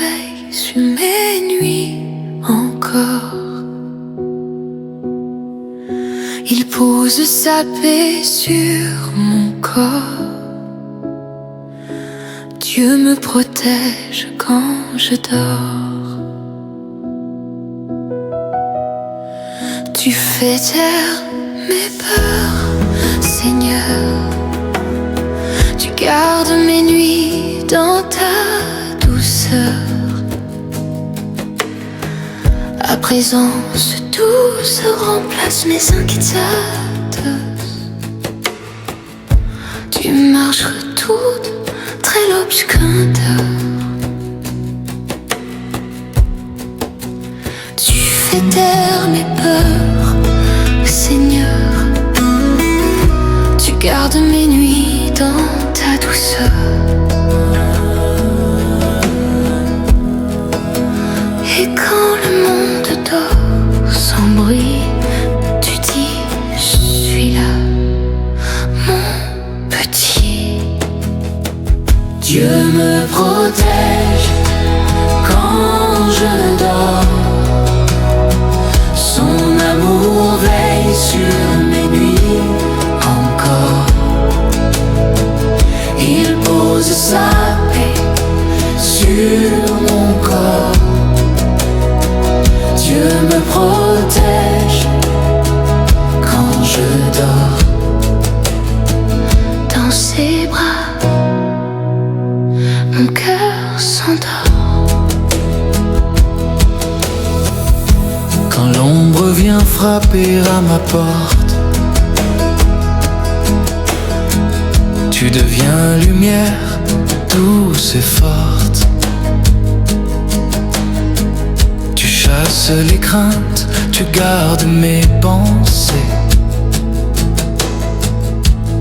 veille sur mes nuits encore. Il pose sa paix sur mon corps. Dieu me protège quand je dors. Tu fais taire mes peurs, Seigneur. Tu gardes mes nuits dans ta douceur. À présent, ce douce remplace mes inquiétudes. Tu marches toute très l'obscurité. Tu fais taire mes peurs, Seigneur. Tu gardes mes nuits dans ta douceur. Et quand le monde dort sans bruit, tu dis je suis là, mon petit. Dieu me protège quand je dors. Son amour veille sur mes nuits encore. Il pose sa paix sur mon corps. Dieu me protège quand je dors. Dans ses bras, mon cœur s'endort. Quand l'ombre vient frapper à ma porte, tu deviens lumière douce et forte. Tu chasses les craintes, tu gardes mes pensées.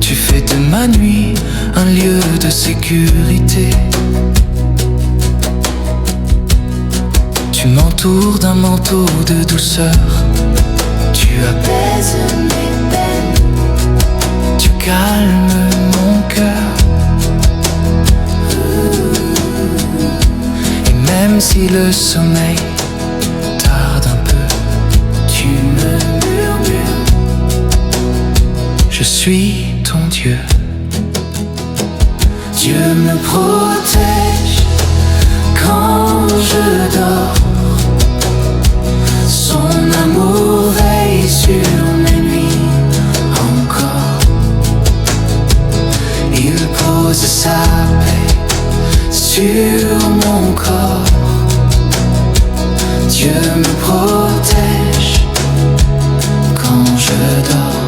Tu fais de ma nuit un lieu de sécurité. Tu m'entoures d'un manteau de douceur. Tu apaises mes peines. Tu calmes mon cœur. Et même si le sommeil tarde un peu, tu me murmures: je suis ton Dieu. Dieu me protège quand je dors. Son amour veille sur mes nuits encore. Il pose sa paix sur mon corps. Dieu me protège quand je dors.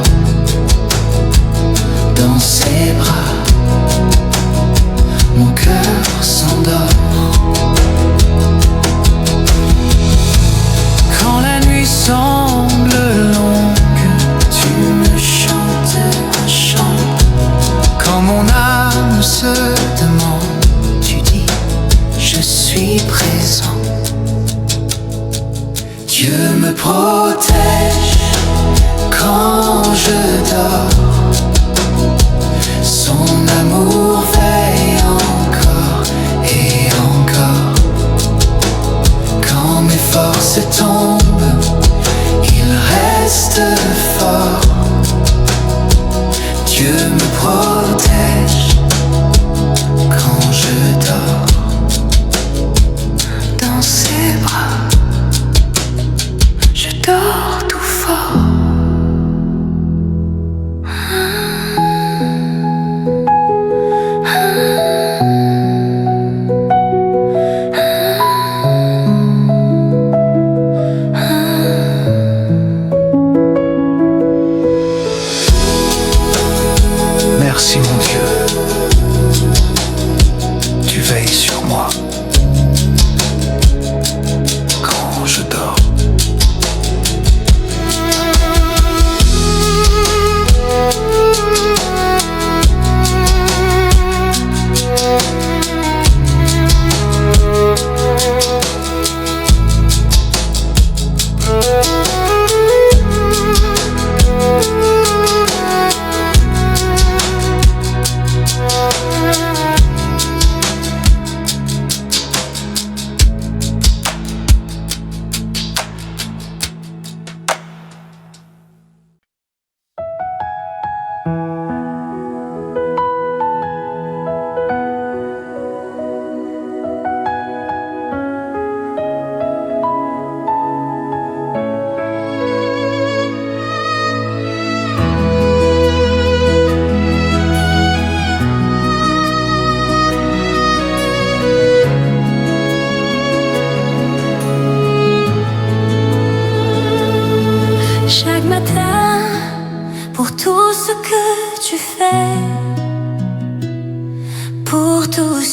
Dans ses bras, mon cœur s'endort. Quand la nuit semble longue, tu me chantes un chant. Quand mon âme se demande, tu dis je suis présent. Dieu me protège quand je dors. Son amour veille encore et encore. Quand mes forces tombent, il reste fort. Dieu me protège quand je dors. Dans ses bras, je dors tout fort.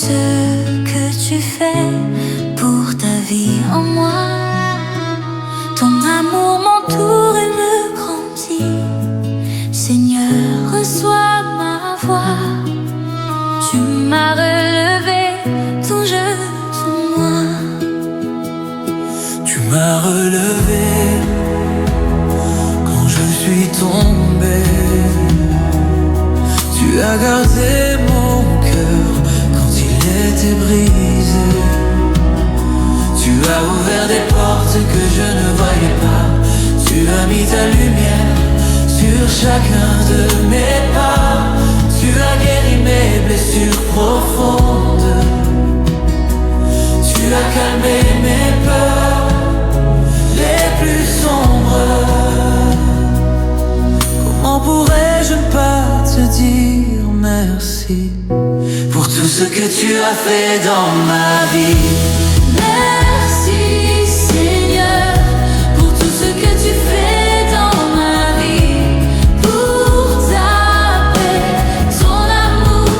ce que tu fais pour ta vie en moi. Ton amour m'entoure et me grandit. Seigneur, reçois ma voix. Tu m'as relevé, ton jeu en moi. Tu m'as relevé quand je suis tombé. Tu as gardé mon cœur quand il était brisé. Tu as ouvert des portes que je ne voyais pas. Tu as mis ta lumière sur chacun de mes pas. Tu as guéri mes blessures profondes. Tu as calmé mes peurs les plus sombres. Comment pourrais-je ne pas te dire merci pour tout ce que tu as fait dans ma vie? Merci Seigneur pour tout ce que tu fais dans ma vie. Pour ta paix, ton amour,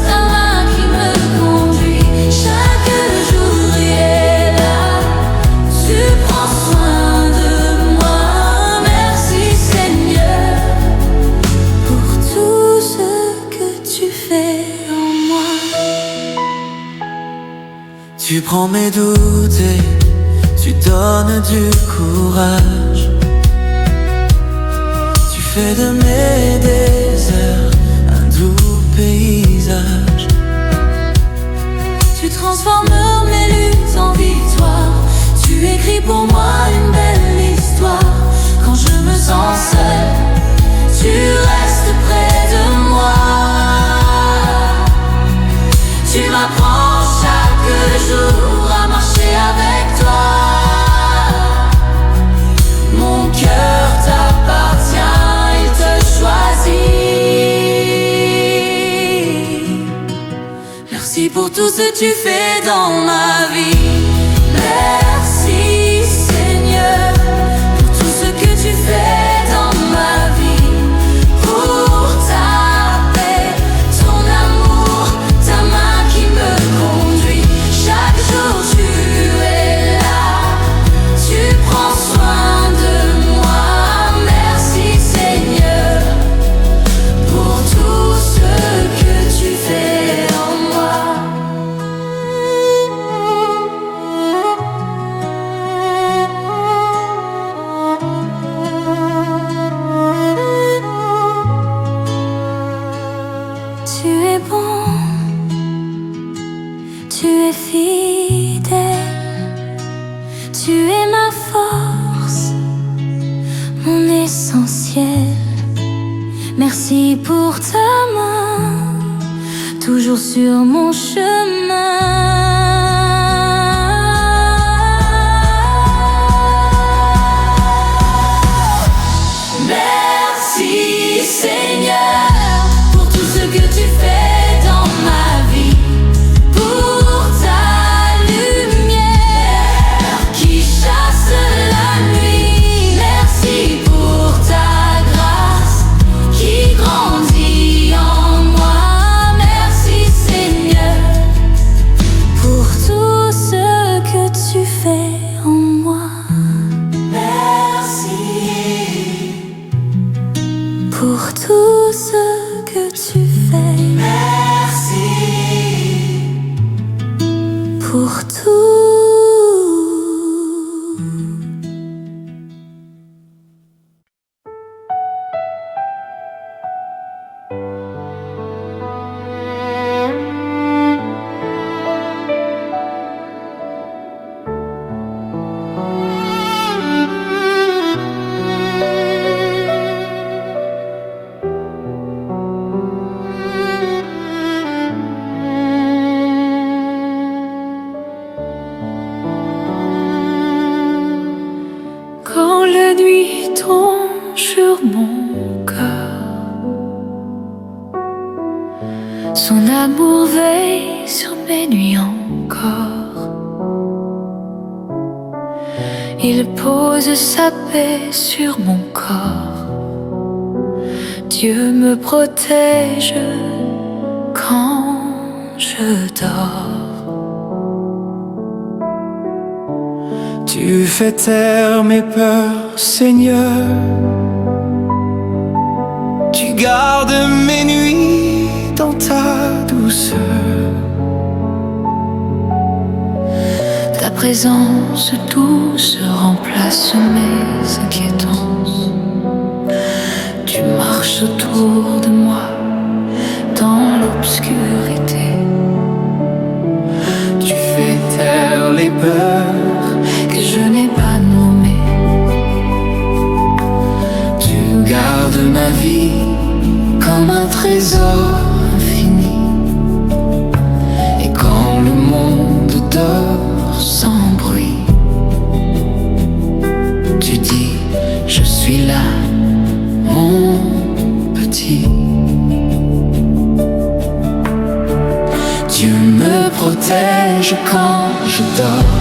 ta main qui me conduit. Chaque jour est là, tu prends soin de moi. Merci Seigneur pour tout ce que tu fais en moi. Tu prends mes doutes et tu donnes du courage. Tu fais de mes déserts un doux paysage. Tu transformes mes luttes en victoire. Tu écris pour moi une belle histoire. Quand je me sens seul, tu restes près de moi. Tu m'apprends chaque jour à marcher avec toi. Mon cœur t'appartient, il te choisit. Merci pour tout ce que tu fais dans ma vie. Merci Seigneur pour tout ce que tu fais dans ma vie. Pour ta paix, ton amour, ta main qui me conduit. Chaque jour tu es là, tu prends soin de moi. Merci Seigneur pour tout ce que tu fais en moi. Tu es bon, tu es fidèle, tu es ma force, mon essentiel. Merci pour ta main, toujours sur mon chemin. Merci Seigneur pour tout ce que tu fais dans ma vie. Pour ta lumière qui chasse la nuit. Merci pour ta grâce qui grandit en moi. Merci Seigneur pour tout ce que tu fais en moi. Merci pour tout ce que tu fais. Merci pour tout. Quand la nuit tombe sur mon cœur, son amour veille sur mes nuits encore. Il pose sa paix sur mon corps. Dieu me protège quand je je dors. Tu fais taire mes peurs, Seigneur. Tu gardes mes nuits dans ta douceur. Ta présence douce remplace mes inquiétances. Tu marches autour de moi dans l'obscurité. Tu fais taire les peurs que je n'ai pas nommées. Tu gardes ma vie comme un trésor infini. Et quand le monde dort sans bruit, tu dis, je suis là, mon petit. Dieu me protège quand je dors.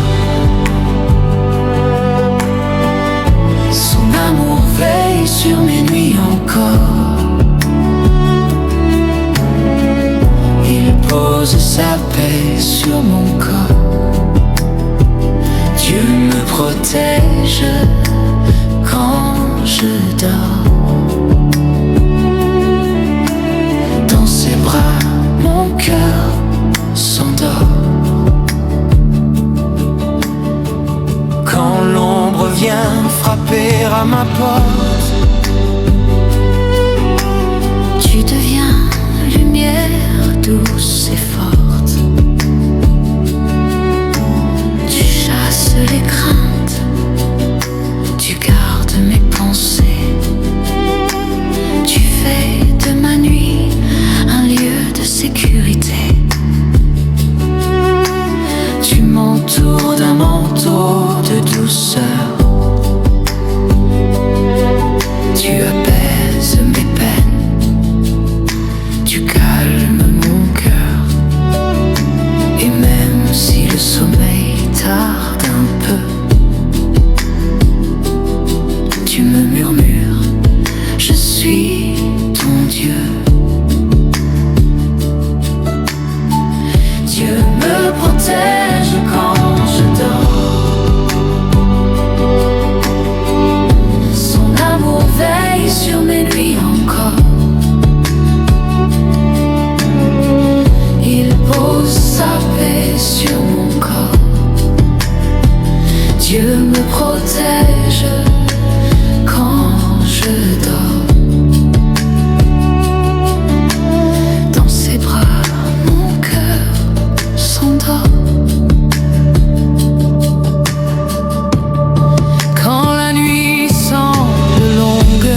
Son amour veille sur mes nuits encore. Il pose sa paix sur mon corps. Dieu me protège quand je dors. Dans ses bras, mon cœur s'endort. Quand l'ombre vient frapper à ma porte, Tu deviens lumière douce et forte. Tu chasses les craintes. Tu gardes mes pensées. Tu fais de ma nuit un lieu de sécurité. Tu m'entoures d'un manteau de douceur. Tu apaises mes peines. Tu calmes mon cœur. Et même si le sommeil tarde un peu, tu me murmures, je suis ton Dieu. Dieu me protège quand je dors. Son amour veille sur mes nuits encore. Il pose sa paix sur mon corps. Dieu me protège quand je dors. Dans ses bras, mon cœur s'endort. Quand la nuit semble longue,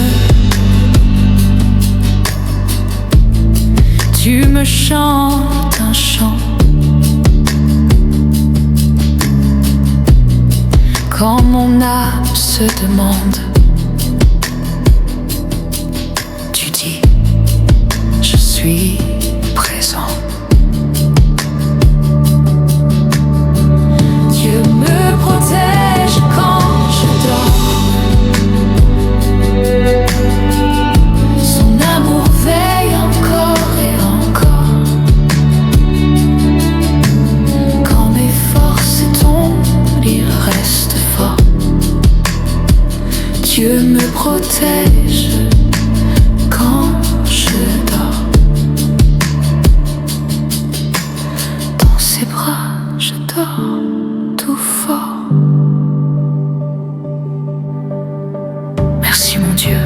tu me chantes un chant. Quand mon âme se demande, tu dis, je suis présent. Dieu me protège quand je dors. Son amour veille encore et encore. Quand mes forces tombent, il reste fort. Dieu me protège quand je dors. Dans ses bras, je dors tout fort. Merci mon Dieu.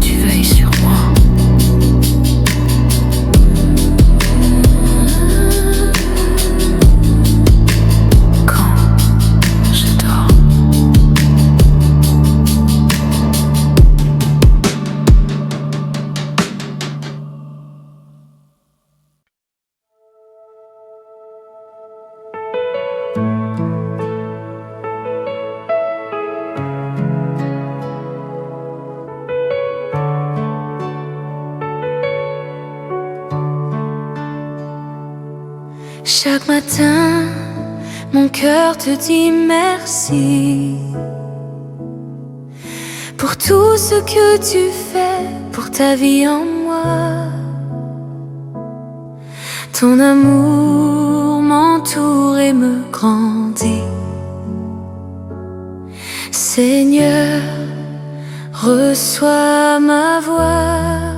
Tu veilles sur moi. Quand je dors. Chaque matin, Mon cœur te dit merci pour tout ce que tu fais, pour ta vie en moi. Ton amour m'entoure et me grandit. Seigneur, reçois ma voix.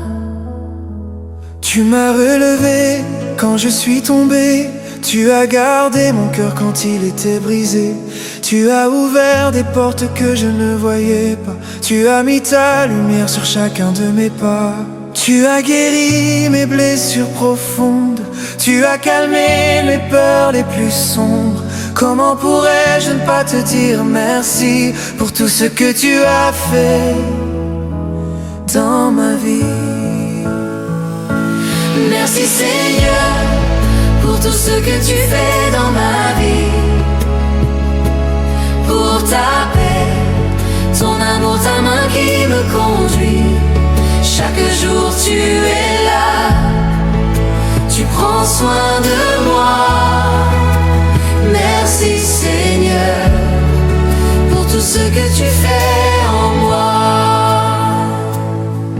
Tu m'as relevé quand je suis tombé. Tu as gardé mon cœur quand il était brisé. Tu as ouvert des portes que je ne voyais pas. Tu as mis ta lumière sur chacun de mes pas. Tu as guéri mes blessures profondes. Tu as calmé mes peurs les plus sombres. Comment pourrais-je ne pas te dire merci pour tout ce que tu as fait dans ma vie? Merci Seigneur pour tout ce que tu fais dans ma vie, pour ta paix, ton amour, ta main qui me conduit. Chaque jour tu es là, tu prends soin de moi. Merci Seigneur pour tout ce que tu fais en moi.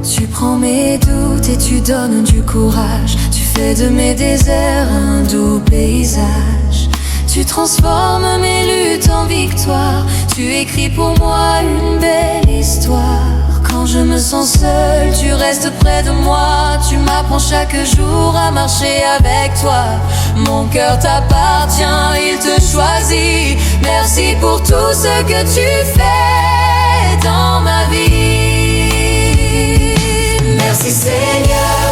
Tu prends mes doutes et tu donnes du courage. Tu fais de mes déserts un doux paysage. Tu transformes mes luttes en victoire. Tu écris pour moi une belle histoire. Quand je me sens seule, tu restes près de moi. Tu m'apprends chaque jour à marcher avec toi. Mon cœur t'appartient, il te choisit. Merci pour tout ce que tu fais dans ma vie. Merci Seigneur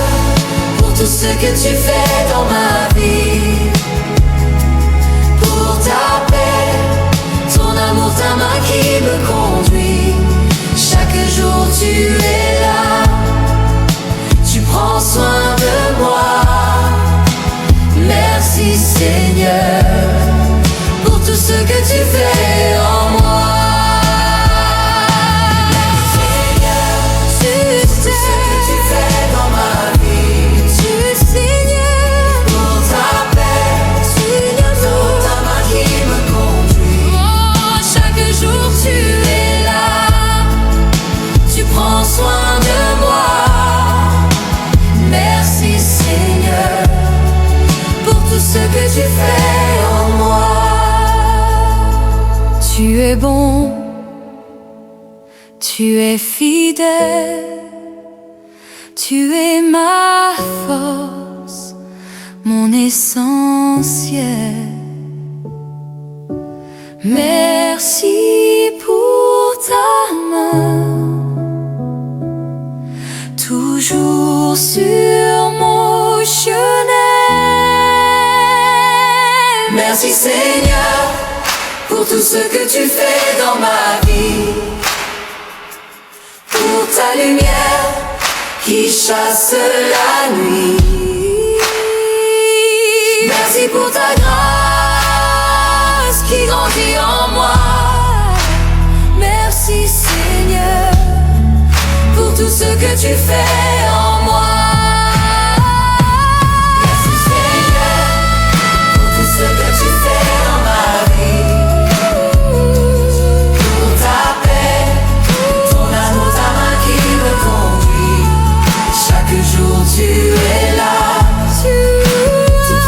pour tout ce que tu fais dans ma vie, pour ta paix, ton amour, ta main qui me conduit. Chaque jour tu es là, tu prends soin de moi. Merci Seigneur pour tout ce que tu fais en moi. Tu fais en moi. Tu es bon, tu es fidèle, tu es ma force, mon essentiel. Merci pour ta main, toujours sur mon chemin. Merci Seigneur pour tout ce que tu fais dans ma vie, pour ta lumière qui chasse la nuit. Merci pour ta grâce qui grandit en moi. Merci Seigneur pour tout ce que tu fais en moi. Tu es là, tu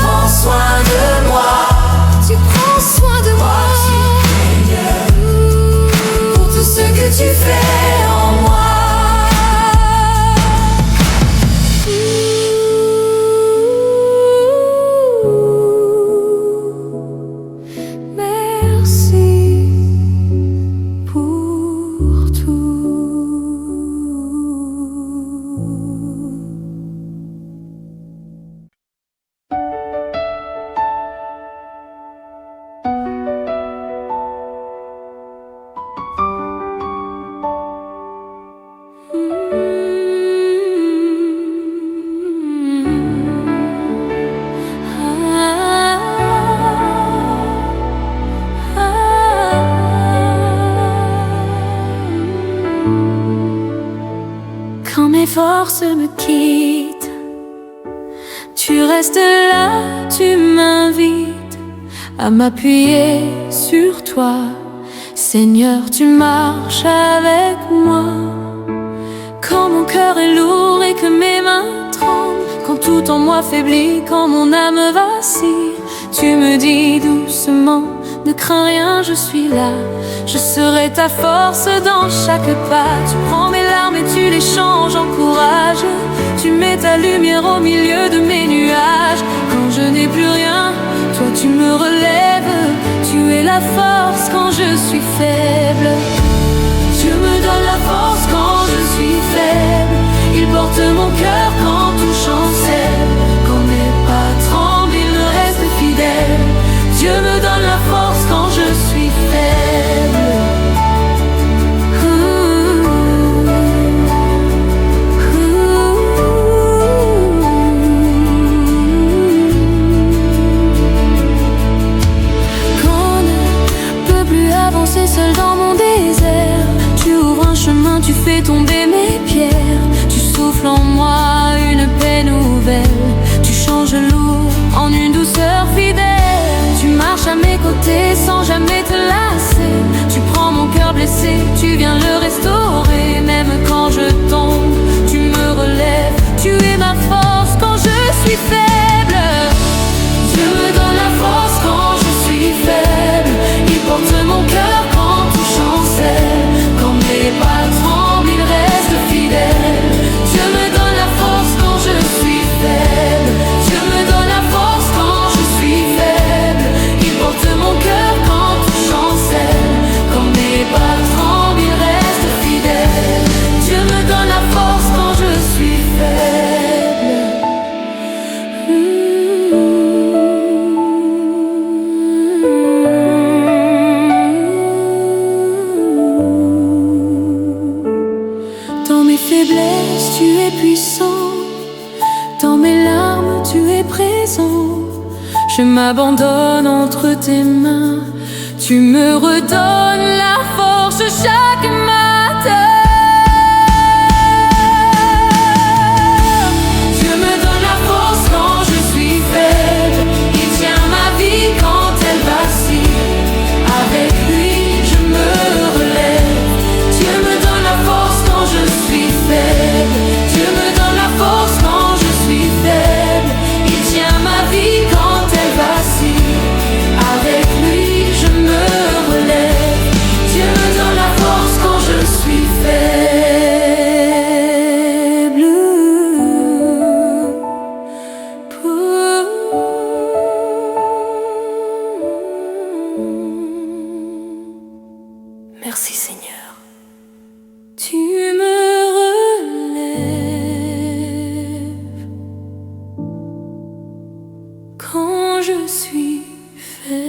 prends soin de moi. Tu prends soin de moi. Pour tout ce que tu fais en moi. Merci pour tout. Quand mes forces me quittent, tu restes là, tu m'invites à m'appuyer sur toi. Seigneur, tu marches avec moi. Quand mon cœur est lourd et que mes mains tremblent, quand tout en moi faiblit, quand mon âme vacille, tu me dis doucement, ne crains rien, je suis là. Je serai ta force dans chaque pas. Tu prends mes larmes et tu les changes en courage. Tu mets ta lumière au milieu de mes nuages. Quand je n'ai plus rien, toi tu me relèves. Tu es la force quand je suis faible. Dieu me donne la force quand je suis faible. Il porte mon cœur quand tout chancelle. Quand mes pas tremblent, il me reste fidèle. Dieu me donne la force quand je suis faible. Quand on ne peut plus avancer seul dans mon désert, tu ouvres un chemin, tu fais tomber mes pierres. Tu souffles en moi une paix nouvelle. Tu changes le lourd en une douceur fidèle. Tu marches à mes côtés sans jamais te lasser. Tu prends mon cœur blessé, tu viens le restaurer. Même quand je tombe, tu me relèves. Tu es ma force quand je suis faible. Dieu me donne la force quand je suis faible. Il porte mon cœur quand tout chancelle. Quand mes pas tremblent, il reste fidèle. Dieu me donne la force quand je suis faible. Dieu me donne la force quand je suis faible. Il porte mon cœur quand tout chancelle. Quand mes pas tremblent, il reste fidèle. Dieu me donne la force quand je suis faible. Dans mes faiblesses, tu es puissant. Dans mes larmes, tu es présent. Je m'abandonne entre tes mains. Tu me redonnes la force chaque matin. Dieu me donne la force quand je suis faible. Il tient ma vie quand elle vacille. Avec lui, je me relève. Dieu me donne la force quand je suis faible. Dieu me donne la force quand je suis faible. Il tient ma vie quand elle vacille. Avec lui, je me relève. Dieu me donne la force quand je suis faible. Merci Seigneur. Tu me relèves quand je suis faible.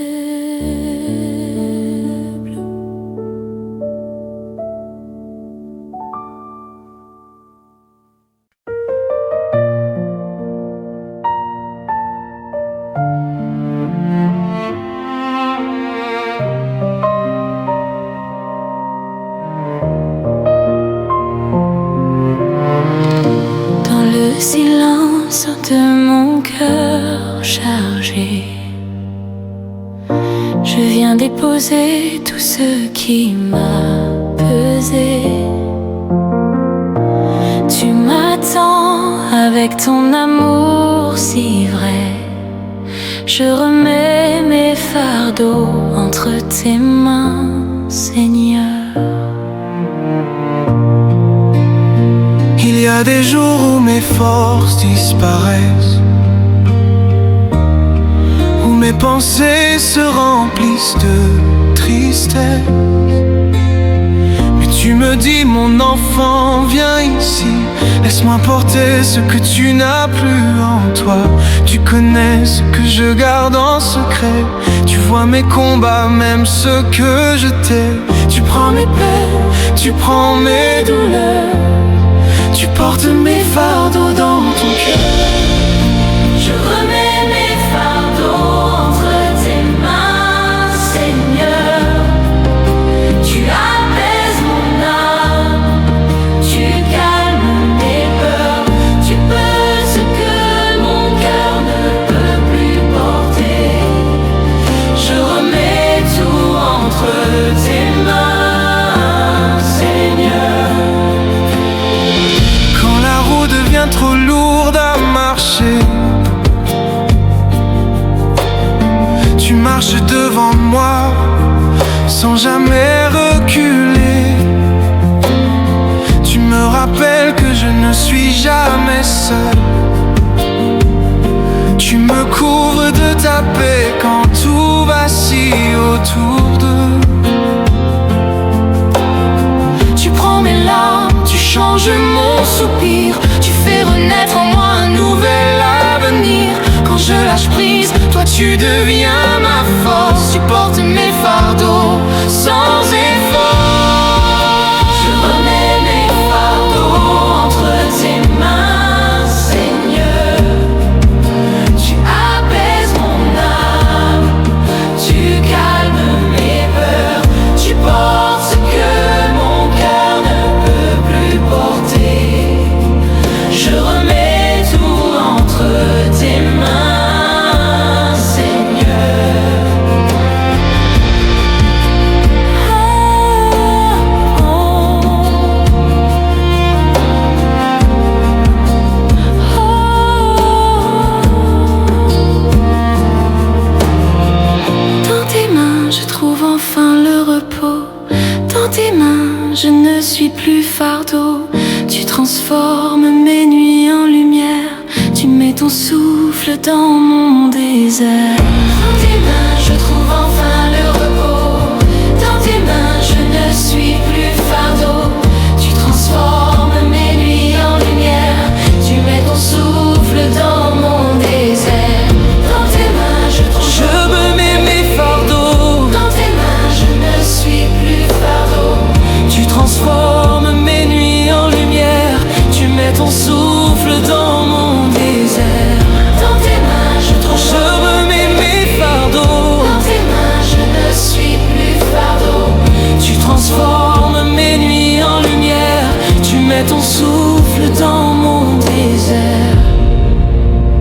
Dans le silence de mon cœur chargé, je viens déposer tout ce qui m'a pesé. Tu m'attends avec ton amour si vrai. Je remets mes fardeaux entre tes mains, Seigneur. Il y a des jours où mes forces disparaissent, où mes pensées se remplissent de tristesse. Mais tu me dis, mon enfant, viens ici. Laisse-moi porter ce que tu n'as plus en toi. Tu connais ce que je garde en secret. Tu vois mes combats, même ceux que je tais. Tu prends mes peines, tu prends mes douleurs. Tu portes mes fardeaux dans ton cœur. Je remets mes fardeaux entre tes mains, Seigneur. Tu apaises mon âme, tu calmes mes peurs. Tu peux ce que mon cœur ne peut plus porter. marches devant moi sans jamais reculer. Tu me rappelles que je ne suis jamais seul. Tu me couvres de ta paix quand tout vacille autour d'eux. Tu prends mes larmes, tu changes mon soupir. Tu fais renaître en moi un nouvel avenir. Quand je lâche prise, toi tu deviens ma force. Tu portes mes fardeaux sans effort. Je remets mes fardeaux entre tes mains, Seigneur. Tu apaises mon âme, tu calmes mes peurs. Tu portes ce que mon cœur ne peut plus porter. Je remets tout entre tes mains, Seigneur. Dans tes mains, je trouve enfin le repos. Dans tes mains, je ne suis plus fardeau. Tu transformes mes nuits en lumière. Tu mets ton souffle dans mon désert. Dans tes mains, je trouve enfin le repos. Dans tes mains, je ne suis plus fardeau. Tu transformes mes nuits en lumière. Tu mets ton souffle dans mon désert. Dans tes mains, je remets mes fardeaux. Dans tes mains, je ne suis plus fardeau. Tu transformes mes nuits en lumière. Tu mets ton souffle dans mon désert. Dans tes mains, je remets mes fardeaux. Dans tes mains, je ne suis plus fardeau. Tu transformes mes nuits en lumière. Tu mets ton souffle dans mon désert.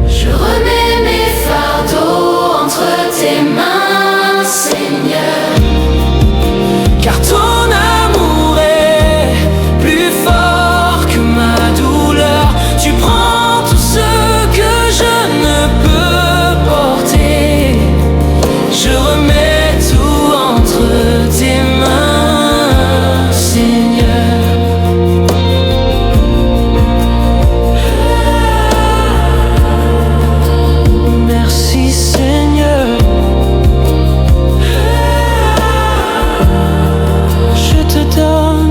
Je remets mes fardeaux entre tes mains, Seigneur. Car ton amour est plus fort que ma douleur. Tu prends tout ce que je ne peux porter. Je remets tout entre tes mains, Seigneur. Merci Seigneur. Je te donne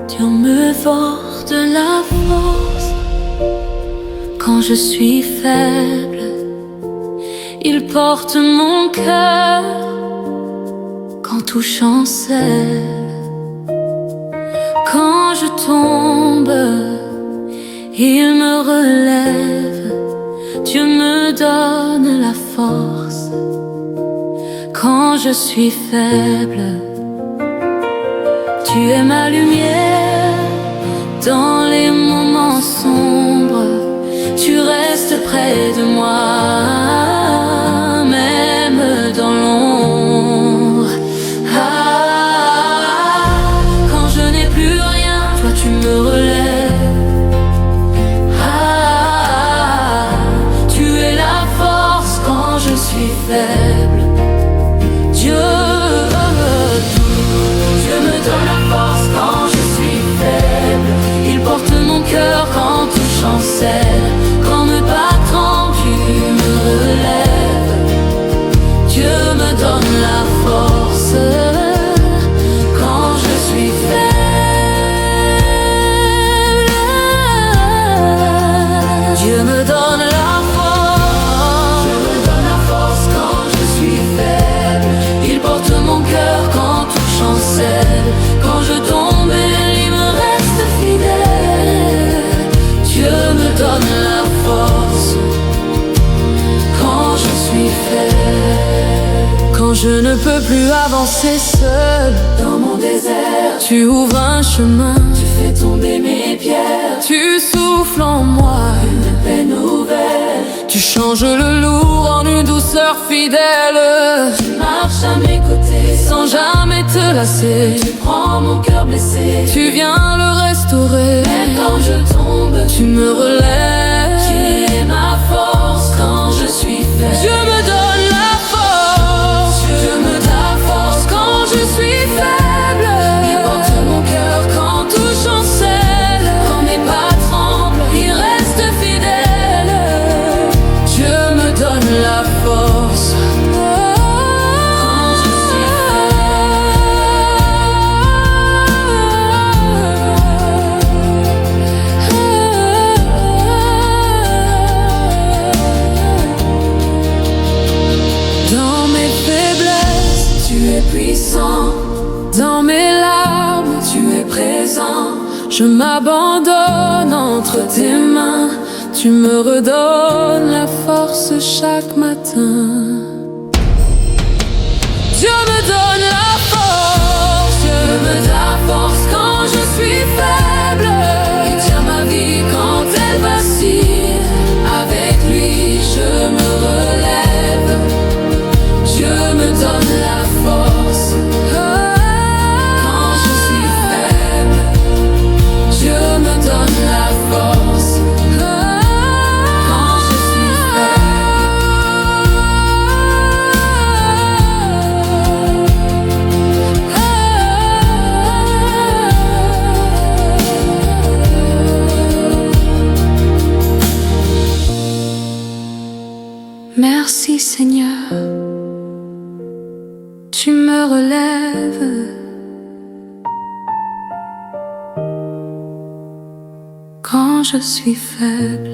Dieu me porte la force quand je suis faible. Il porte mon cœur quand tout chancelle. Quand je tombe, il me relève. Dieu me donne la force quand je suis faible. Tu es ma lumière dans les moments sombres. Tu restes près de moi, même dans l'ombre. Quand je n'ai plus rien, toi tu me relèves. Tu es la force quand je suis faible. Dieu me donne la force quand je suis faible. Il porte mon cœur quand tout chancelle. Quand me battant, tu me Je ne peux plus avancer seul. Dans mon désert, Tu ouvres un chemin, tu fais tomber mes pierres. tu souffles en moi. Une paix nouvelle, Tu changes le lourd en une douceur fidèle. tu marches à mes côtés Sans jamais te lasser, Tu prends mon cœur blessé. tu viens le restaurer. Même quand je tombe, Tu me relèves. tu es ma force quand je suis faible. Dieu me donne la force. Dieu me donne la force Quand je suis faible, Il porte mon cœur quand tout chancelle, quand mes pas tremblent. il reste fidèle. Dieu me donne la force. Quand je suis Dans mes faiblesses, Tu es puissant, dans mes larmes, tu es présent. je m'abandonne entre tes mains. Tu me redonnes la force chaque matin. Dieu me donne la force. Dieu me donne la force quand je suis faible. Il tient ma vie quand elle vacille. Avec lui, je me relève. Dieu me donne la force quand je suis faible. Dieu me donne la force quand je suis Merci Seigneur, tu me relèves. Quand je suis faible.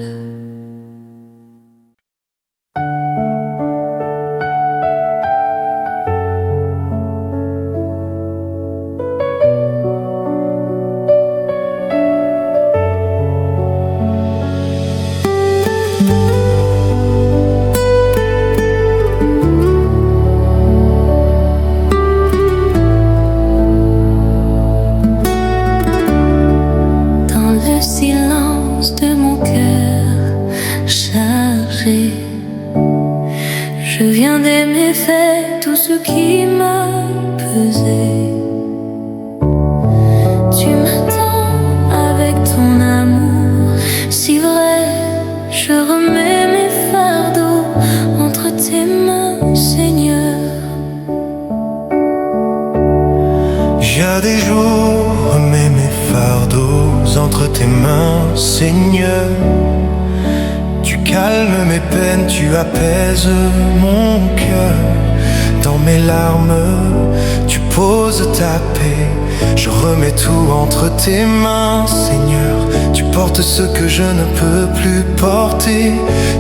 Dans le silence de mon cœur chargé, je viens d'aimer faire tout ce qui m'a pesé. Tu m'attends avec ton amour si vrai, je remets mes fardeaux entre tes mains, Seigneur. J'ai des jours, remets mes fardeaux entre tes mains, Seigneur. Tu calmes mes peines, tu apaises mon cœur. Dans mes larmes, tu poses ta paix. Je remets tout entre tes mains, Seigneur. Tu portes ce que je ne peux plus porter.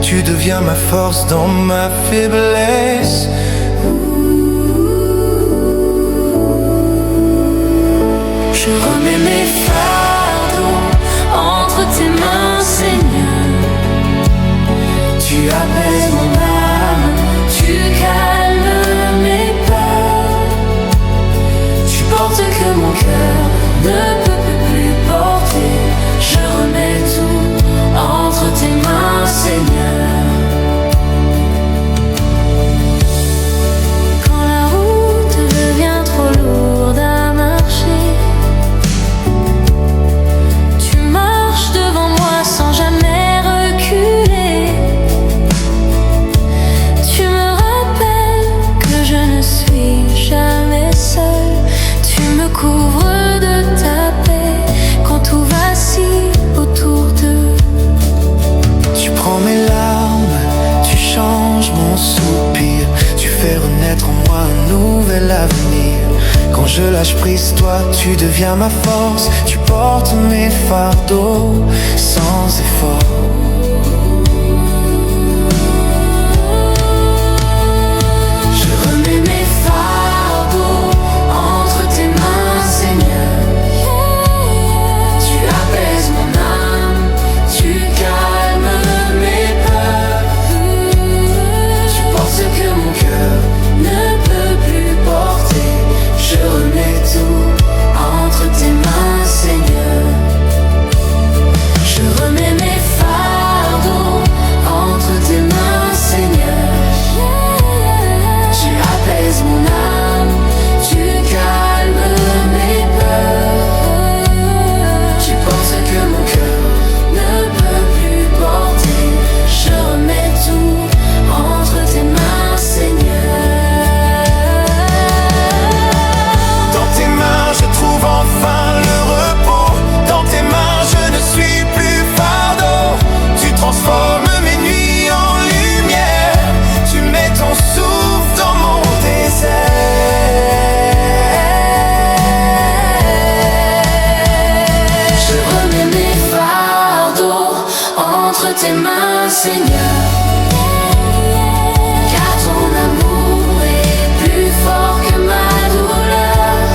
Tu deviens ma force dans ma faiblesse. Je remets mes fardeaux entre tes mains, Seigneur. Tu apaises mon âme, Tu calmes mes peurs. tu portes que mon cœur Ne peut plus porter. Je remets tout entre tes mains, Seigneur. Quand la route devient trop lourde à marcher, tu marches devant moi sans jamais reculer. Tu me rappelles que je ne suis jamais seule. Tu me couvres de ta paix quand tout vacille autour d'eux. Tu prends mes larmes, tu changes mon soupir. Tu fais renaître en moi un nouvel avenir. Quand je lâche prise, toi tu deviens ma force. Tu portes mes fardeaux sans effort. Je remets mes fardeaux entre tes mains, Seigneur. Tu apaises mon âme, tu calmes mes peurs. Tu portes ce que mon cœur Ne peut tes mains, Seigneur. Car ton amour est plus fort que ma douleur.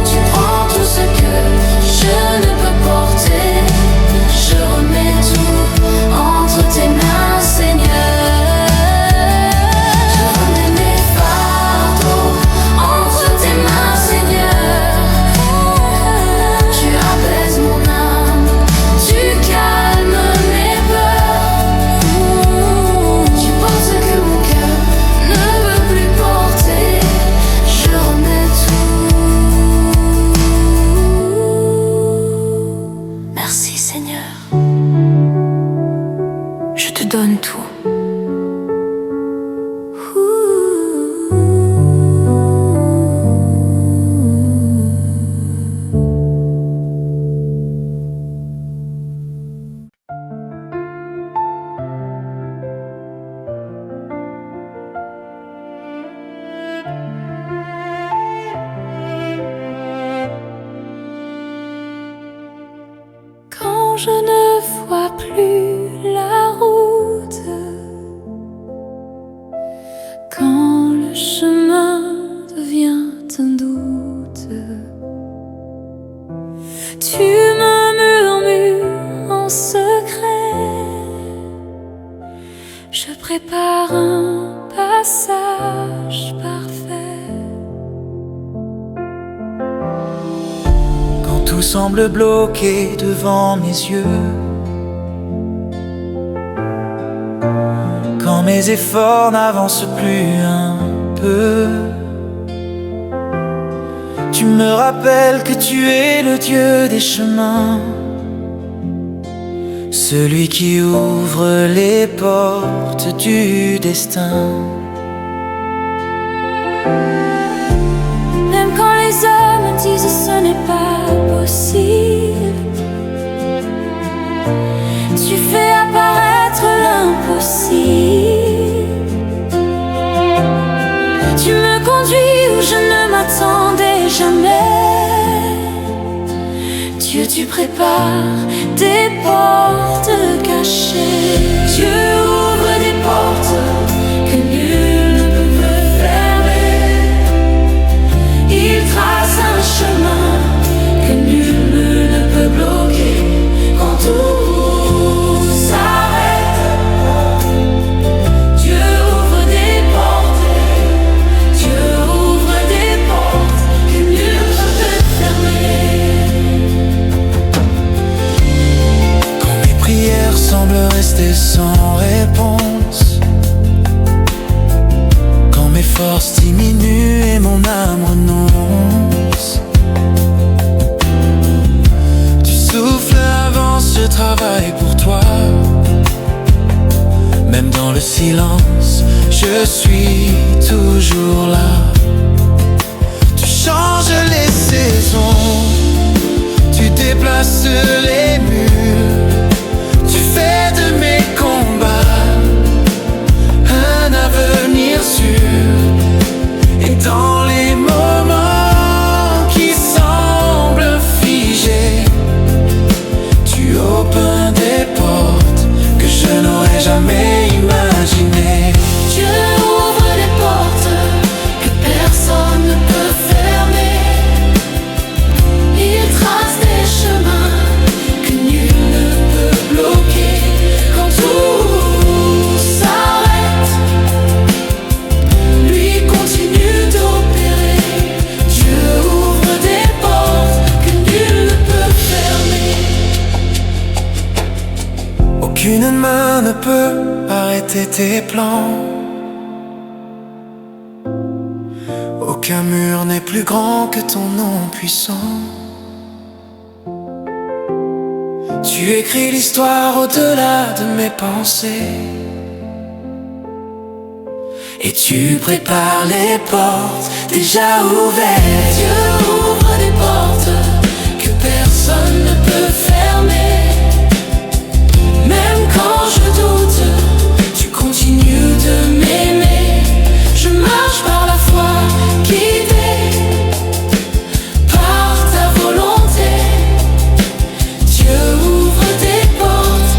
Tu prends tout ce que je ne peux porter. Je remets tout entre tes mains, Seigneur. Je remets mes fardeaux entre tes mains, Seigneur. Tu apaises mon âme, tu calmes mes peurs. Tu portes ce que mon cœur ne veut plus porter. Je remets tout. Merci, Seigneur. Je te donne tout. Quand je ne vois plus la route, quand le chemin devient un doute, tu me murmures en secret, je prépare un passage parfait. Quand tout semble bloqué devant mes yeux, quand mes efforts n'avancent plus un peu, tu me rappelles que tu es le Dieu des chemins, celui qui ouvre les portes du destin. Même quand les hommes disent ce n'est pas possible, tu fais apparaître l'impossible. Tu me conduis où je ne m'attendais jamais. Dieu, tu prépares des portes cachées. Dieu ouvre des portes que nul ne peut fermer. Il trace un chemin que nul ne peut bloquer. Quand tout s'arrête, Dieu ouvre des portes. Dieu ouvre des portes que nul ne peut fermer. Quand mes prières semblent rester sans réponse, quand mes forces diminuent et mon âme renonce, tu souffles, avance, je travaille pour toi. Même dans le silence, je suis toujours là. Tu changes les saisons, tu déplaces les murs, tu fais de mes combats un avenir sûr. Et dans les moments qui semblent figés, tu opens des portes que je n'aurais jamais imaginées. Dieu ouvre des portes que personne ne peut fermer. Il trace des chemins que nul ne peut bloquer. Quand tout s'arrête, lui continue d'opérer. Dieu ouvre des portes que nul ne peut fermer. Aucune main ne peut arrêter tes plans. Aucun mur n'est plus grand que ton nom puissant. Tu écris l'histoire au-delà de mes pensées, et tu prépares les portes déjà ouvertes. Dieu ouvre des portes que personne ne peut fermer. Même quand je doute, tu continues de m'aimer. Je marche par la foi, guidé par ta volonté. Dieu ouvre des portes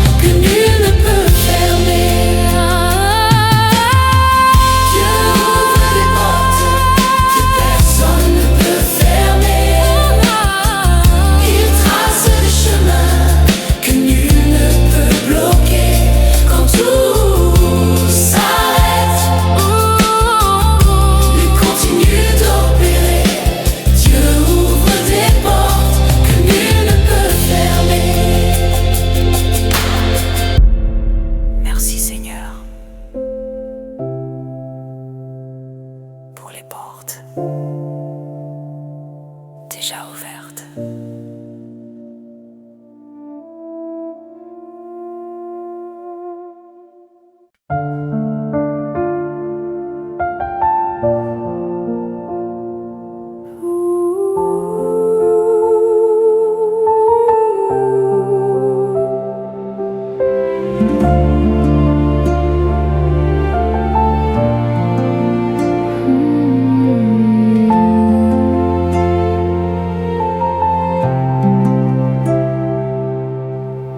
déjà ouverte.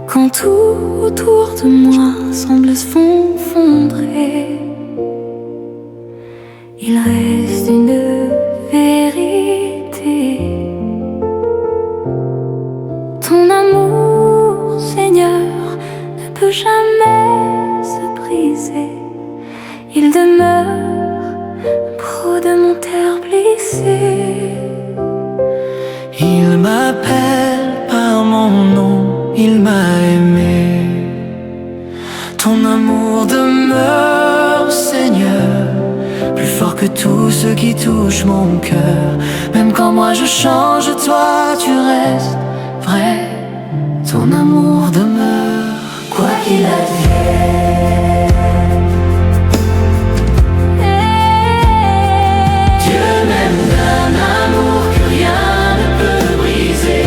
Quand tout autour de moi semble se fondrer, il reste une vérité. Ton amour, Seigneur, ne peut jamais se briser. Il demeure pro de mon terre blessé. Il m'appelle par mon nom, il m'a aimé. Ton amour demeure, Seigneur, plus fort que tout ce qui touche mon cœur. Même quand moi je change, toi tu restes vrai. Ton amour demeure, quoi qu'il advienne. Dieu m'aime d'un amour que rien ne peut briser.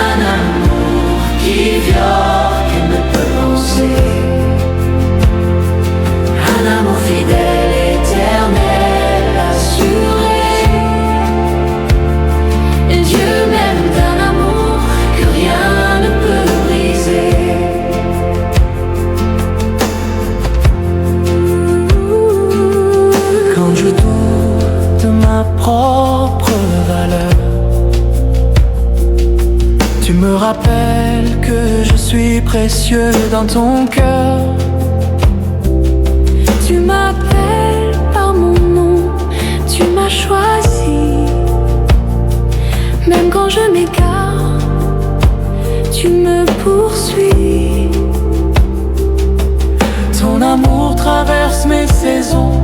Un amour qui viole, qui ne peut penser. Un amour fidèle, éternel, assuré. Et Dieu m'aime d'un amour que rien ne peut briser. Quand je doute de ma propre valeur, tu me rappelles que je suis précieux dans ton cœur. Tu m'appelles par mon nom, tu m'as choisi. Même quand je m'égare, tu me poursuis. Ton amour traverse mes saisons,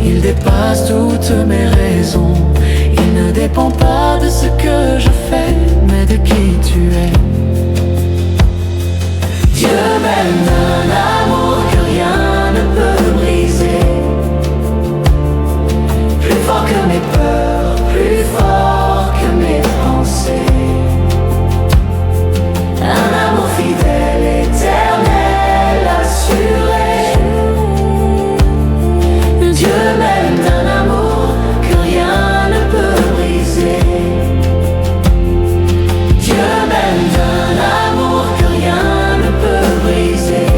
il dépasse toutes mes raisons. Il ne dépend pas de ce que je fais, mais de qui tu es. Dieu m'aime d'un amour que rien ne peut briser. Plus fort que mes peurs, plus fort que mes pensées. Un amour fidèle, éternel, assuré. Dieu m'aime d'un amour que rien ne peut briser. Dieu m'aime d'un amour que rien ne peut briser.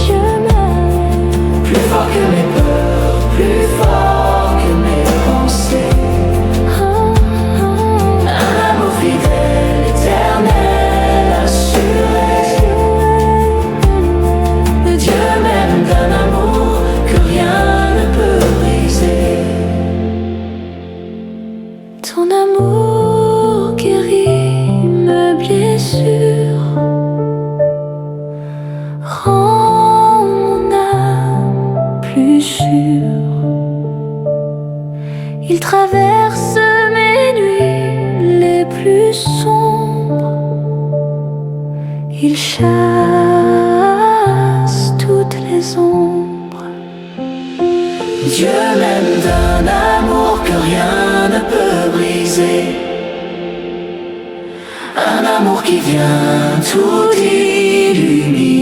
Dieu m'aime. Plus fort que mes peurs, plus fort que mes pensées. Un amour fidèle, éternel, assuré. Dieu m'aime d'un amour que rien ne peut briser. Ton amour guérit mes blessures, rend mon âme plus sûre. Il traverse mes nuits les plus sombres. Il chasse toutes les ombres. Dieu m'aime d'un amour que rien ne peut briser. Un amour qui vient tout illuminer.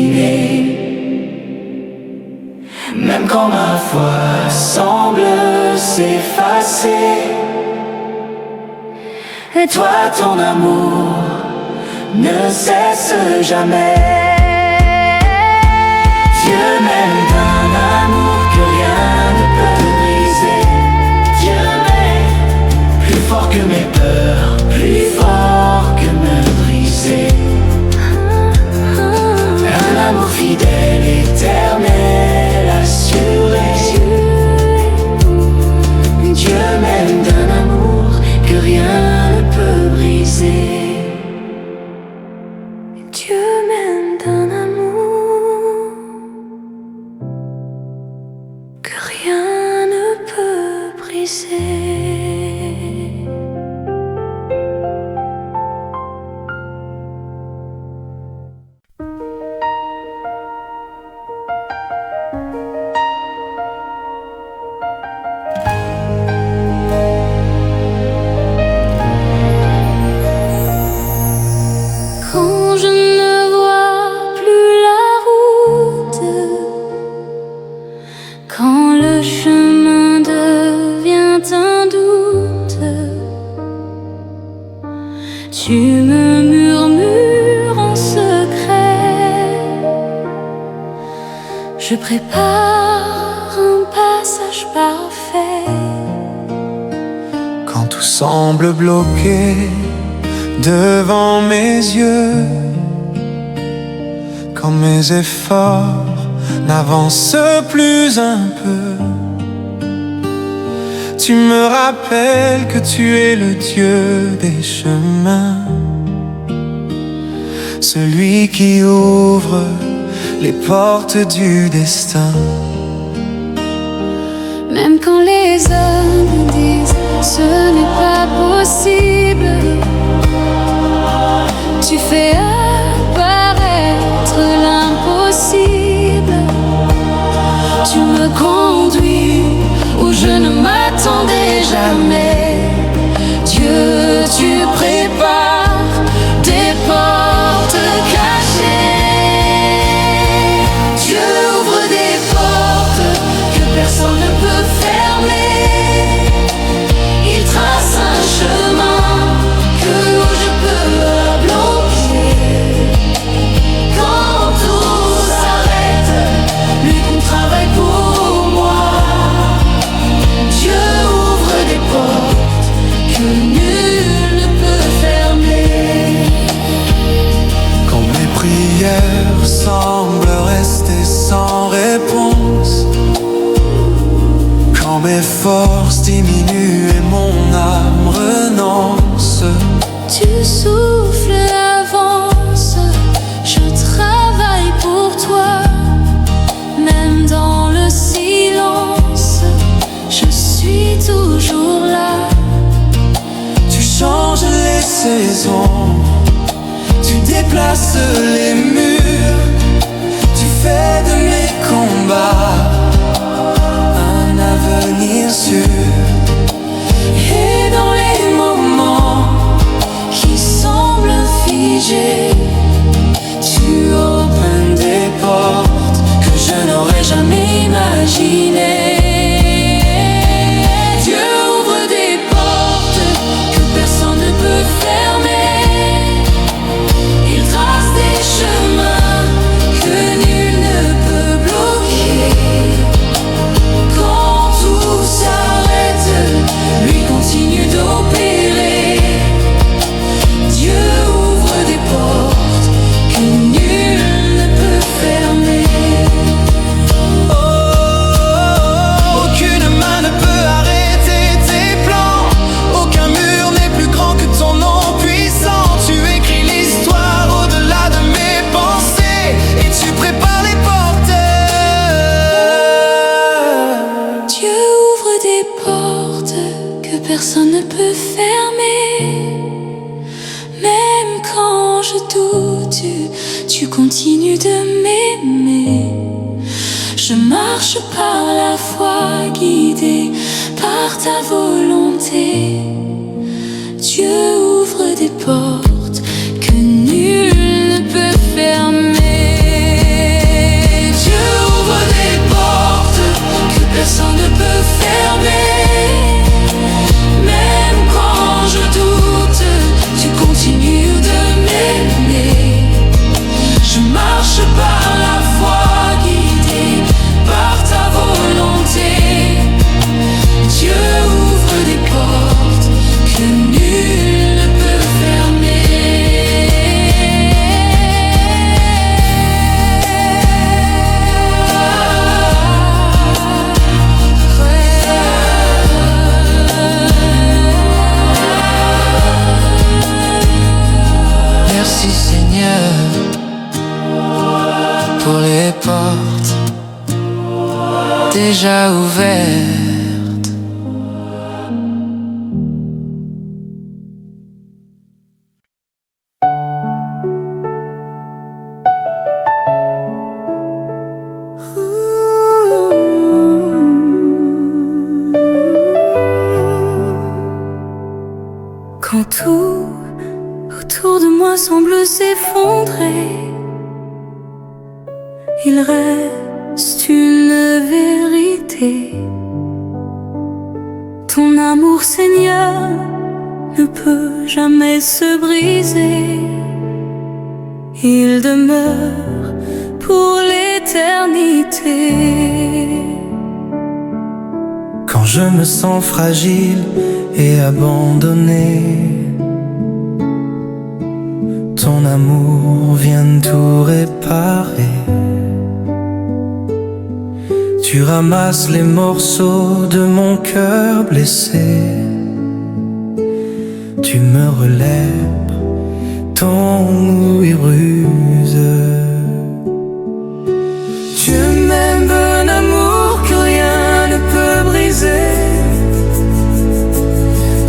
Même quand ma foi semble s'effacer. Et toi, ton amour ne cesse jamais. Dieu m'aime d'un amour que rien ne peut briser. Dieu m'aime plus fort que mes peurs, plus fort que me briser. Un amour fidèle, éternel, assuré. Dieu m'aime d'un amour que rien ne peut briser. Dieu m'aime d'un amour que rien ne peut briser. tu me murmures en secret. Je prépare un passage parfait. Quand tout semble bloqué devant mes yeux, quand mes efforts n'avancent plus un peu, tu me rappelles que tu es le Dieu des chemins, celui qui ouvre les portes du destin. Même quand les hommes disent ce n'est pas possible, tu fais apparaître l'impossible. Tu me conduis où je ne m'attendais jamais. Dieu, tu prépares des portes cachées. Dieu ouvre des portes que personne ne peut fermer. Il trace un chemin que je peux bloquer. Quand tout s'arrête, lui qu'on travaille pour moi. Dieu ouvre des portes que nul ne peut fermer. Quand mes prières semblent rester sans réponse, quand mes forces diminuent et mon âme renonce, Tu souffles, avance, je travaille pour toi. Même dans le silence, je suis toujours là. tu changes les saisons, tu déplaces les murs, tu fais de mes combats un avenir sûr. Et dans les moments qui semblent figés, tu opens Des portes que je n'aurais jamais imaginées. Dieu ouvre des portes que personne ne peut fermer. Il trace des chemins que nul ne peut bloquer. Quand tout s'arrête, lui continue d'opérer. Dieu ouvre des portes que nul ne peut fermer. Aucune main ne peut arrêter tes plans. Aucun mur n'est plus grand que ton nom puissant. Tu écris l'histoire au-delà de mes pensées et tu prépares les portes. Dieu ouvre des portes que personne ne peut fermer. Même quand je doute, tu continues de m'aimer. Je marche par la foi, guidée par ta volonté. Dieu ouvre des portes que nul ne peut fermer. Dieu ouvre des portes que personne ne peut fermer. Même quand je doute, tu continues de m'aimer. Je marche par la foi, guidée par ta volonté. Dieu ouvre des portes que nul ne peut fermer. Merci Seigneur pour les portes déjà ouvertes. Quand tout autour de moi semble s'effondrer, il reste une vérité. Ton amour, Seigneur, ne peut jamais se briser. Il demeure pour l'éternité. Quand je me sens fragile et abandonné, ton amour vient tout réparer. Tu ramasses les morceaux de mon cœur blessé. Tu me relèves, ton ouïe ruse. Dieu m'aime d'un amour que rien ne peut briser.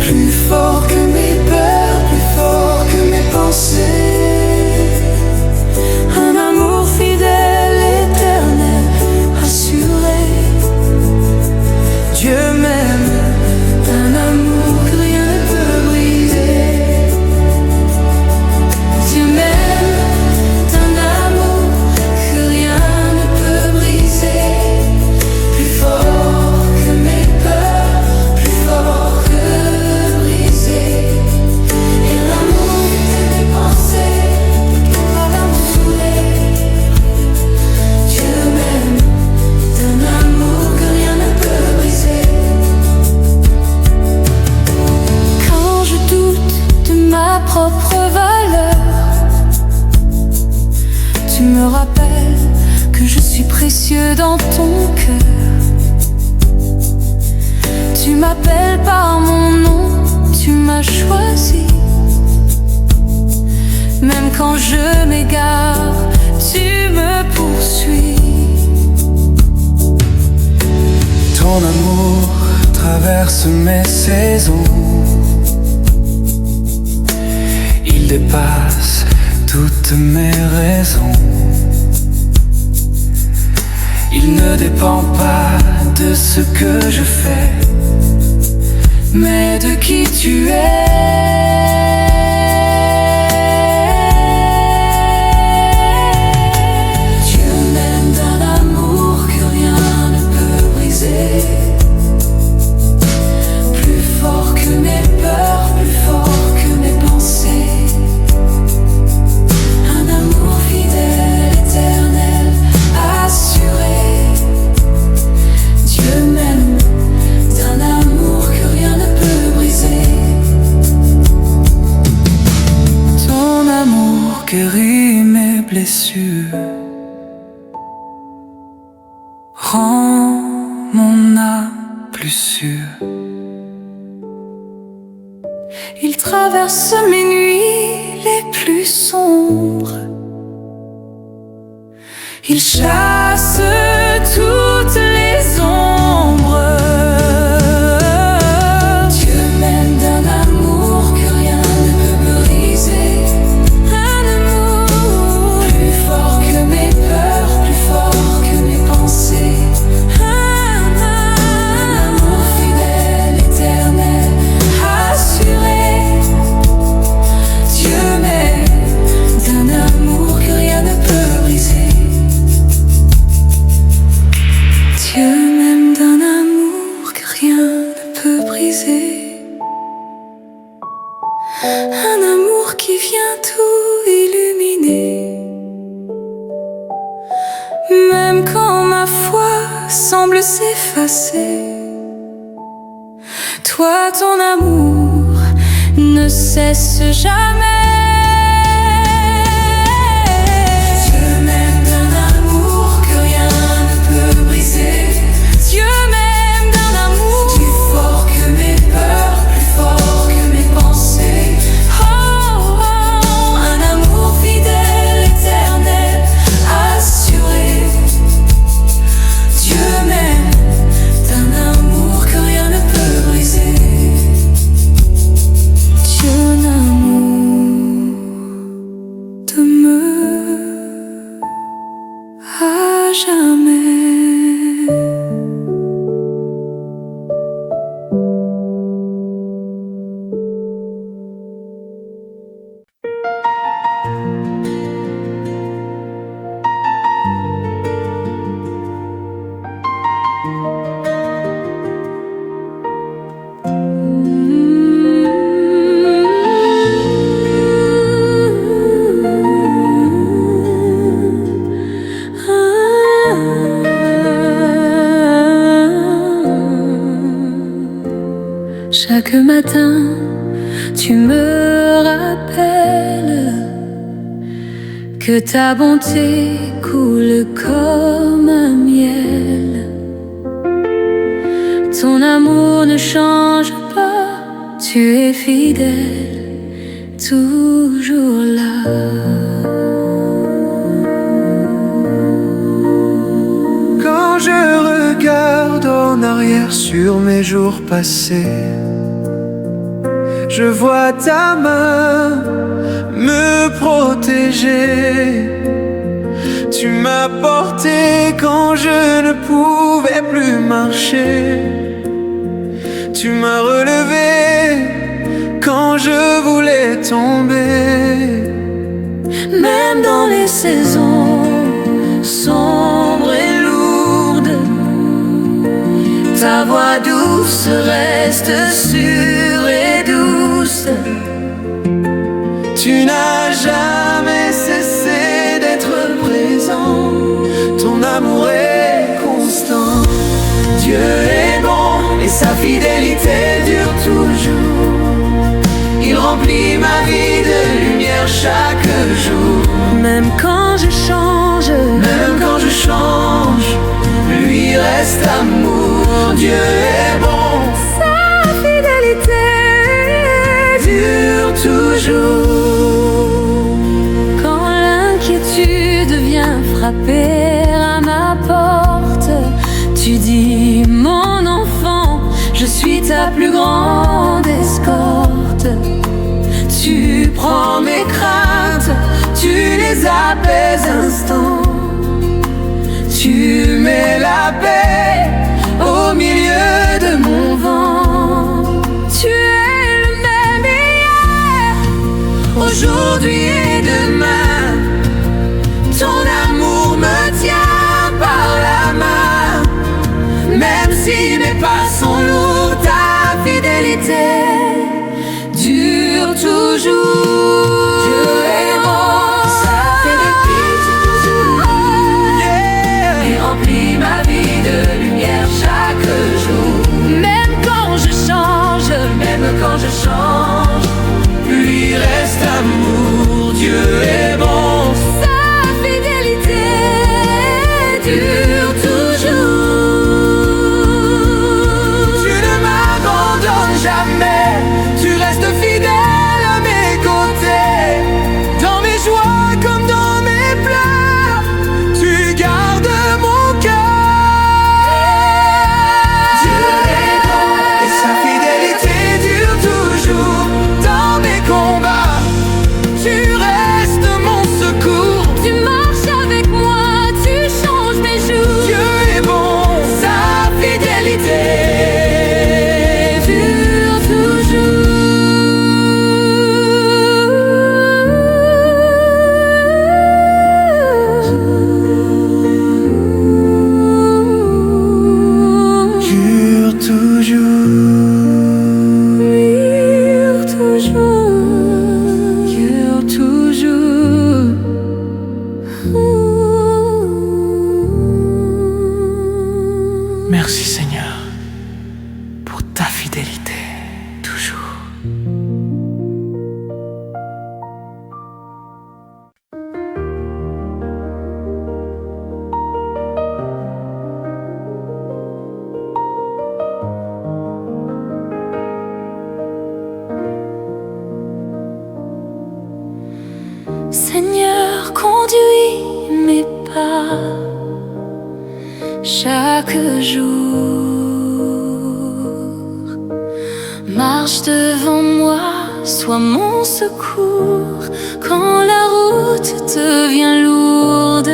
Plus fort que mes peurs, plus fort que mes pensées. Un amour fidèle, éternel, assuré. Dieu m'aime d'un amour que rien ne peut briser. Dieu m'aime d'un amour que rien ne peut briser. Plus fort que mes peurs, plus fort que briser. Et l'amour de mes pensées va l'amour. Dieu m'aime d'un amour que rien ne peut briser. Quand je doute de ma propre valeur, tu me rappelles que je suis précieux dans ton cœur. Tu m'appelles par mon nom, tu m'as choisi. Même quand je m'égare, tu me poursuis. ton amour traverse mes saisons. Il dépasse toutes mes raisons. Il ne dépend pas de ce que je fais, mais de qui tu es. Dieu m'aime d'un amour que rien ne peut briser. Plus fort que mes peurs, plus fort que mes pensées. Un amour fidèle, éternel, assuré. Dieu m'aime d'un amour que rien ne peut briser. Ton amour guérit mes blessures, rend mon âme plus sûre. Il traverse mes nuits les plus sombres. Il chasse toutes les ombres. Dieu m'aime d'un amour que rien ne peut briser. Un amour plus fort que mes peurs, plus fort que mes pensées. Un amour fidèle, éternel, assuré. Dieu m'aime d'un amour que rien ne peut briser. Dieu m'aime d'un amour que rien ne peut briser. Un amour qui vient tout illuminer. Même quand ma foi semble s'effacer, toi ton amour ne cesse jamais. Dieu m'aime d'un amour que rien ne peut briser. Dieu m'aime d'un amour plus fort que mes peurs, plus fort que mes pensées. Oh, oh, un amour fidèle, éternel, assuré. Dieu m'aime d'un amour que rien ne peut briser. Dieu n'amour. tu me rappelles que ta bonté coule comme un miel. Ton amour ne change pas, tu es fidèle, toujours là. Quand je regarde en arrière sur mes jours passés, je vois ta main me protéger. Tu m'as porté quand je ne pouvais plus marcher. Tu m'as relevé quand je voulais tomber. Même dans les saisons sombres et lourdes, ta voix douce reste sûre et douce. Tu n'as jamais cessé d'être présent. Ton amour est constant. Dieu est bon et sa fidélité dure toujours. Il remplit ma vie de lumière chaque jour. Même quand je change, lui reste amour. Dieu est bon, sa fidélité dure toujours. Quand l'inquiétude vient frapper à ma porte, tu dis mon enfant, je suis ta plus grande escorte. Tu prends mes craintes, tu les apaises instant. Tu mets la paix au milieu de mon vent. Tu es le même hier, aujourd'hui et demain. Ton amour me tient par la main. Même si mes pas sont lourds, ta fidélité dure toujours. Dieu est bon, sa fidélité toujours. Yeah. Il remplit ma vie de lumière chaque jour. Même quand je change, lui reste amour. Dieu est bon, sa fidélité dure toujours. tu ne m'abandonnes jamais. Tu restes fidèle à mes côtés. Dans mes joies comme dans mes pleurs, tu gardes mon cœur. Dieu est bon Et sa fidélité dure toujours. Dans mes combats, tu restes mon secours. Tu marches avec moi, tu changes mes jours. Dieu est bon, sa fidélité Dure dure toujours. Merci Seigneur pour ta fidélité toujours. Seigneur, conduis mes pas chaque jour. Marche devant moi, sois mon secours quand la route devient lourde.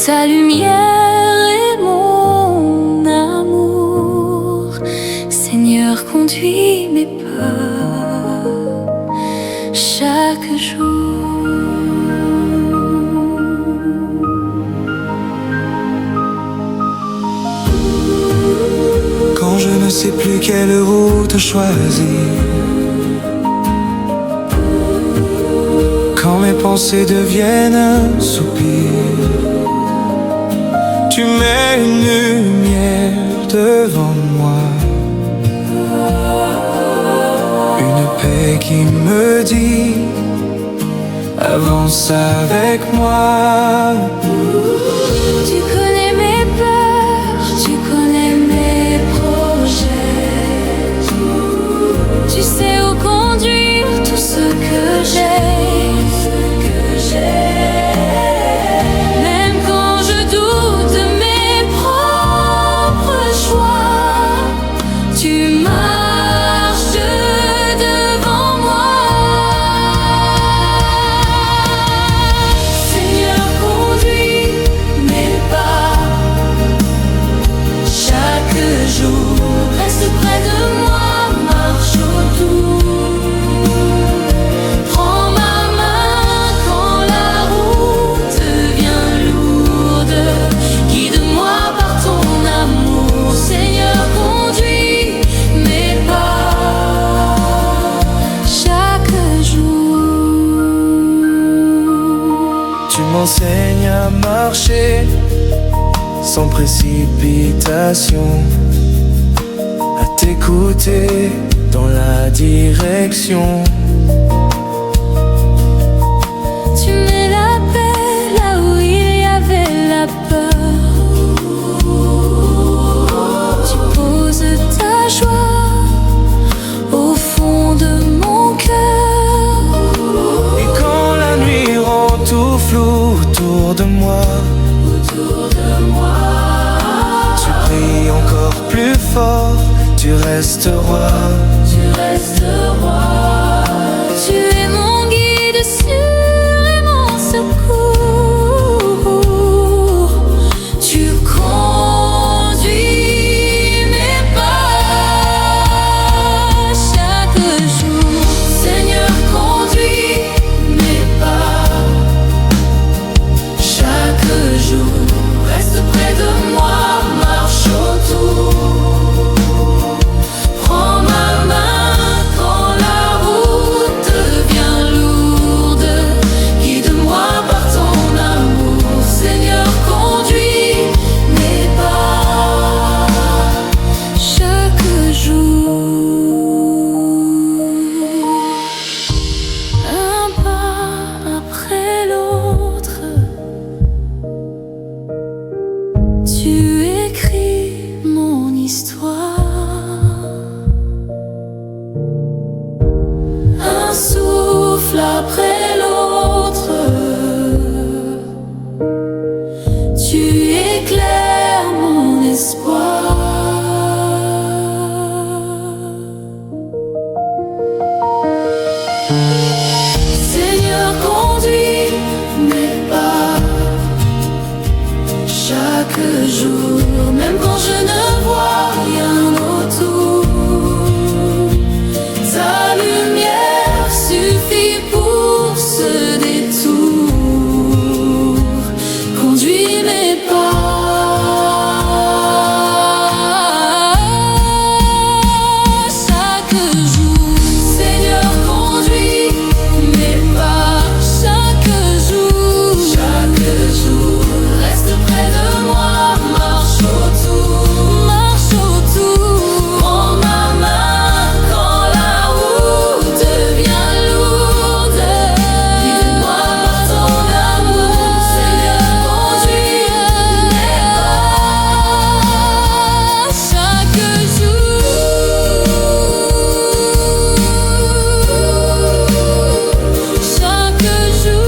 Ta lumière est mon amour. Seigneur, conduis mes pas chaque jour. Quand je ne sais plus quelle route choisir, quand mes pensées deviennent un soupir, tu mets une lumière devant moi. paix qui me dit avance avec moi. Tu connais mes peurs, tu connais mes projets. Tu sais où conduire tout ce que j'ai. Même quand je doute de mes propres choix, tu marches devant moi. Seigneur, conduis mes pas chaque jour. Reste près de moi, marche autour. Prends ma main quand la route devient lourde. Guide-moi par ton amour. Seigneur, conduis mes pas chaque jour. Tu m'enseignes à marcher sans précipitation, à t'écouter dans la direction. Tu mets la paix là où il y avait la peur. Tu poses ta joie au fond de mon cœur. Et quand la nuit rend tout flou autour de moi, tu pries encore plus fort, tu restes roi. Tu restes roi. Tu es mon guide sûr et mon secours. Tu conduis mes pas chaque jour. Seigneur, conduis mes pas chaque jour. Reste près de moi, marche autour. Prends ma main quand la route devient lourde. Guide-moi par ton amour. Seigneur, conduis mes pas chaque jour. Un pas après l'autre, tu écris mon histoire. Un souffle après l'autre, tu éclaires mon espoir. Seigneur, conduis mes pas chaque jour, même quand je ne vois rien autour. Ta lumière suffit pour ce détour. Conduis mes pas chaque jour. Seigneur, conduis mes pas chaque jour. Chaque jour, reste près de moi, marche autour. Marche autour. Prends ma main quand la route devient lourde. Guide-moi par ton amour. Seigneur, conduis mes pas chaque jour. Chaque jour. Chaque jour.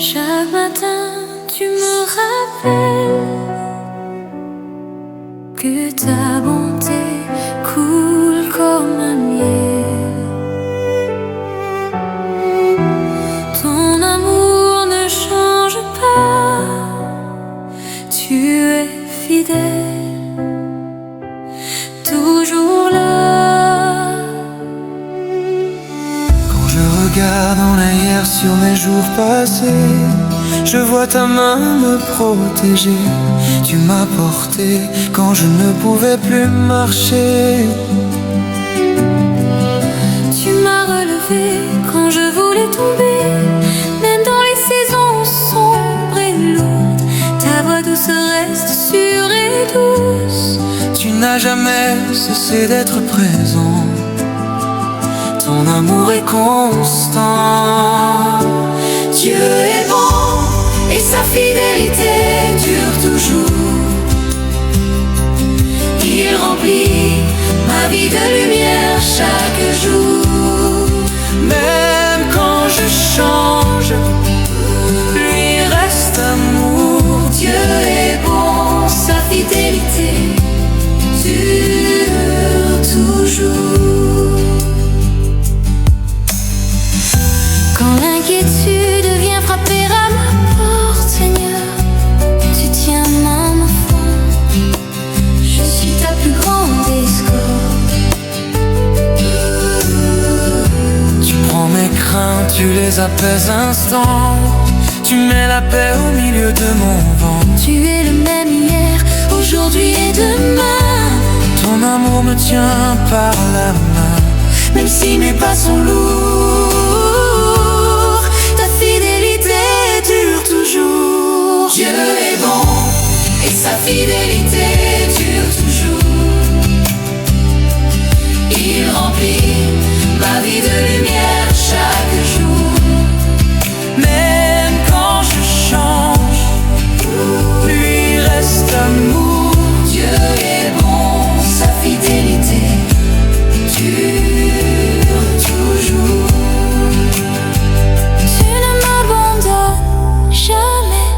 Chaque matin, tu me rappelles que ta bonté coule comme un miel. regarde en arrière sur mes jours passés, je vois ta main me protéger. Tu m'as porté quand je ne pouvais plus marcher. Tu m'as relevé quand je voulais tomber, même dans les saisons sombres et lourdes. Ta voix douce reste sûre et douce. Tu n'as jamais cessé d'être présent. Ton amour est constant. Dieu est bon et sa fidélité dure toujours. Il remplit ma vie de lumière chaque jour. Même quand je change, lui reste amour. Dieu est bon, sa fidélité dure toujours. Quand l'inquiétude vient frapper à ma porte, Seigneur, tu tiens mon enfant. Je suis ta plus grande escorte. Tu prends mes craintes, tu les apaises instant. Tu mets la paix au milieu de mon vent. Tu es le même hier, aujourd'hui et demain. Ton amour me tient par la main. Même si mes pas sont lourds, ta fidélité dure toujours. Dieu est bon et sa fidélité dure toujours. Il remplit ma vie de lumière chaque jour. Même quand je change, lui reste amour. Dieu est bon, sa fidélité dure toujours. Tu ne m'abandonnes jamais,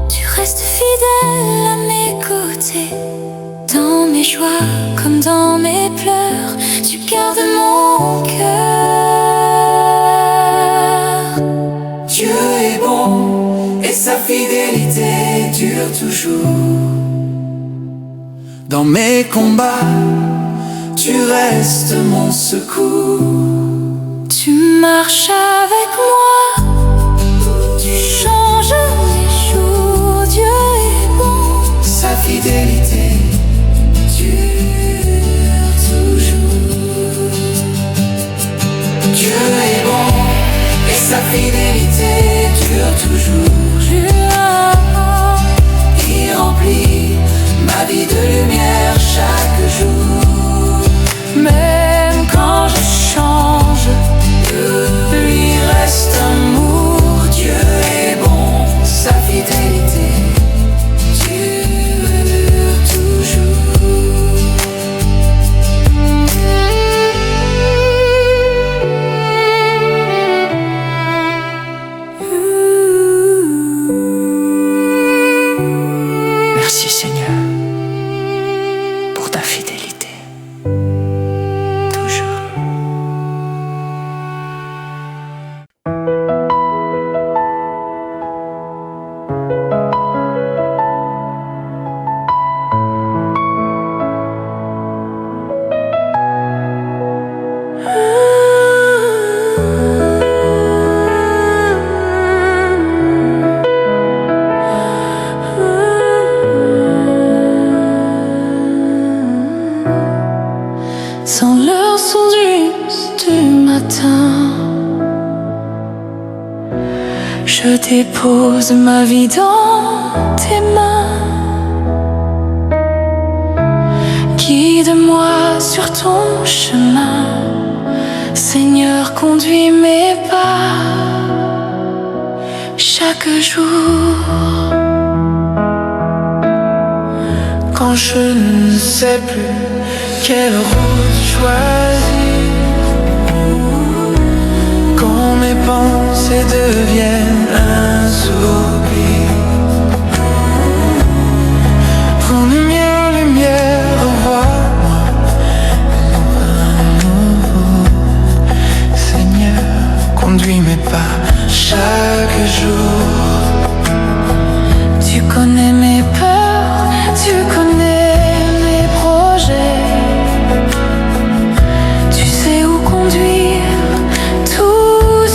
tu restes fidèle à mes côtés. Dans mes joies comme dans mes pleurs, tu gardes mon cœur. Dieu est bon et sa fidélité dure toujours. Dans mes combats, tu restes mon secours. Tu marches avec moi, tu changes les jours. Dieu est bon, Sa fidélité dure toujours. Dieu est bon et sa fidélité dure toujours. Il remplit ma vie de lumière chaque jour. Même quand je change, lui reste amour. Dieu est bon, sa fidélité Dure toujours. Merci Seigneur pour ta fidélité. Toujours. Sans l'heure sourduse du matin, je dépose ma vie dans tes mains. Guide-moi sur ton chemin, Seigneur, conduis mes pas chaque jour. Quand je ne sais plus quelle route choisir, quand mes pensées deviennent un soupir, prends lumière, lumière, revois-moi un nouveau. Seigneur, conduis mes pas chaque jour. Tu connais mes peurs, tu connais mes projets. Tu sais où conduire tous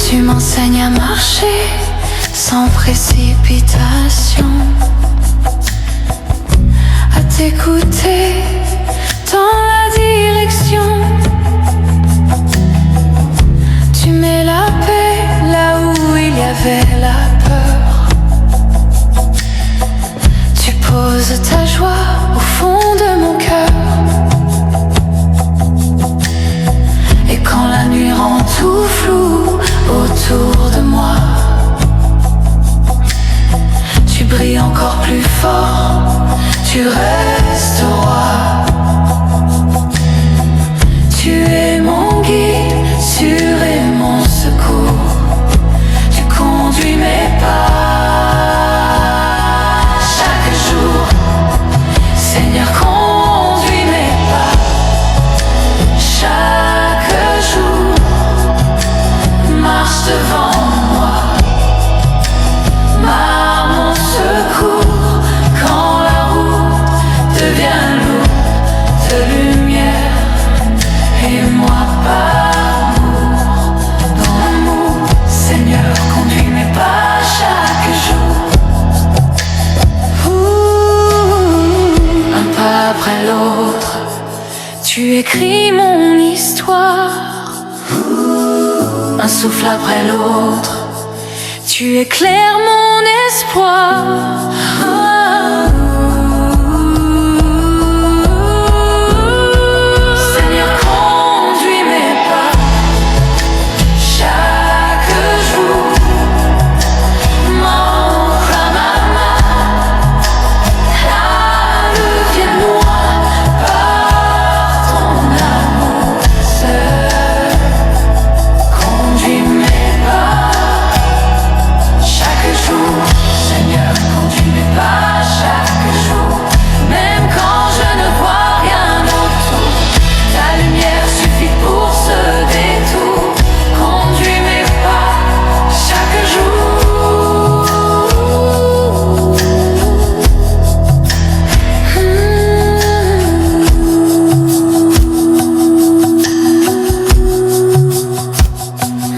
Tu m'enseignes à marcher sans précipitation, à t'écouter dans la direction. Tu mets la paix là où il y avait la peur. Tu poses ta joie au fond de mon cœur. Et quand la nuit rend tout flou autour de moi, tu brilles encore plus fort, tu restes roi. Tu es mon guide, sûr et mon secours. Tu conduis mes pas chaque jour. Seigneur, conduis mes pas chaque jour. Marche devant moi, marre mon secours. Quand la route devient lourde de lumière, et moi par amour, dans l'amour. Seigneur, conduis mes pas chaque jour. Un pas après l'autre, tu écris mon histoire. Un souffle après l'autre, tu éclaires mon espoir. Seigneur, conduis mes pas chaque jour. M'ancre à ma main, la devienne moi par ton amour seul. Conduis mes pas chaque jour. Seigneur, conduis mes pas chaque jour. Même quand je ne vois rien autour, ta lumière suffit pour ce détour. Conduis mes pas chaque jour.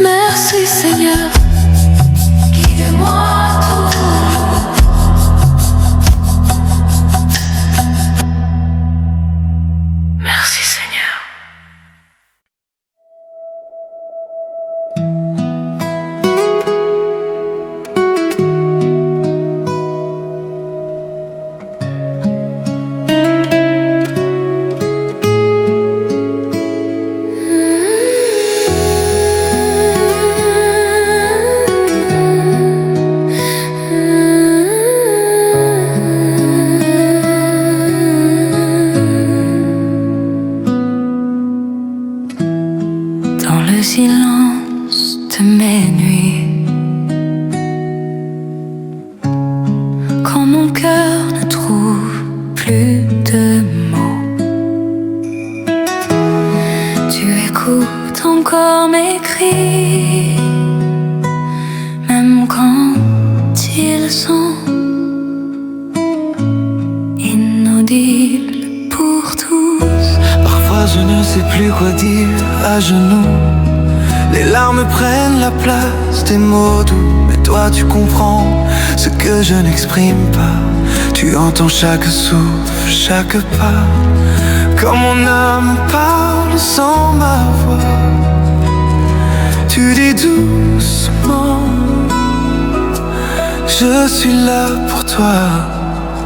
Merci Seigneur, guide-moi toujours. Merci Seigneur. Dans le silence de mes nuits, quand mon cœur ne trouve plus de mots, tu écoutes encore mes cris, même quand ils sont inaudibles pour tous. Parfois je ne sais plus quoi dire à genoux. Les larmes prennent la place des mots doux. Mais toi tu comprends ce que je n'exprime pas. Tu entends chaque souffle, chaque pas. Quand mon âme parle sans ma voix, tu dis doucement, je suis là pour toi.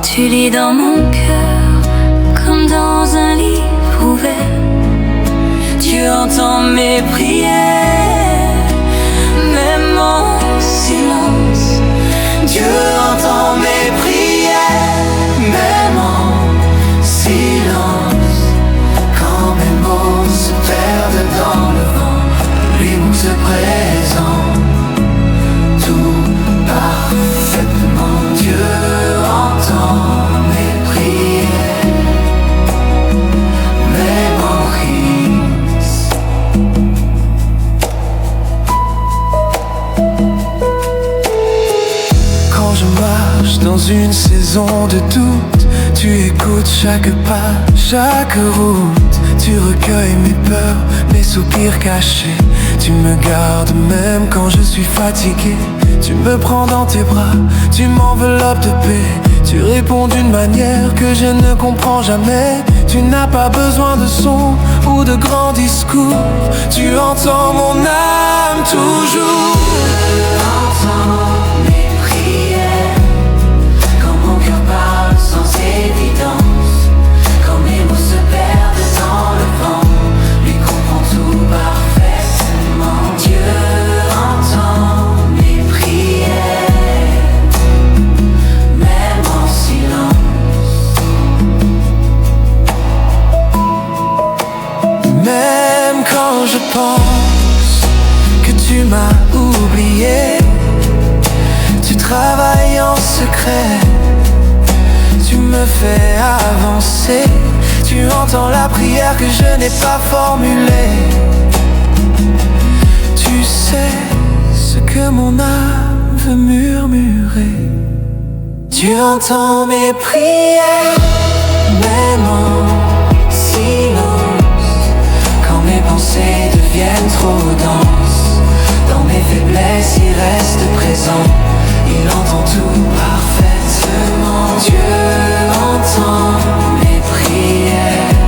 Tu lis dans mon cœur comme dans un livre ouvert. Tu entends mes prières, même en silence. Dieu entend mes prières, même en silence. Quand mes mots se perdent dans le vent, lui nous se présente tout parfaitement. Dieu entend mes prières, mes Maurice. Quand je marche dans une saison de doute, Tu écoutes chaque pas, chaque route. Tu recueilles mes peurs, mes soupirs cachés. Tu me gardes même quand je suis fatigué. Tu me prends dans tes bras, tu m'enveloppes de paix. Tu réponds d'une manière que je ne comprends jamais. Tu n'as pas besoin de son ou de grands discours. Tu entends mon âme toujours. Entends mes prières, quand mon cœur parle sans évidence, quand mes mots se perdent dans le vent, lui comprend tout parfaitement. Dieu entend mes prières, même en silence. Même quand je pense que tu m'as oublié, tu travailles en secret, tu me fais avancer. Tu entends la prière que je n'ai pas formulée. Tu sais ce que mon âme veut murmurer. Tu entends mes prières, même en silence. Quand mes pensées deviennent trop denses, dans mes faiblesses il reste présent. Il entend tout parfaitement. Dieu entend mes prières,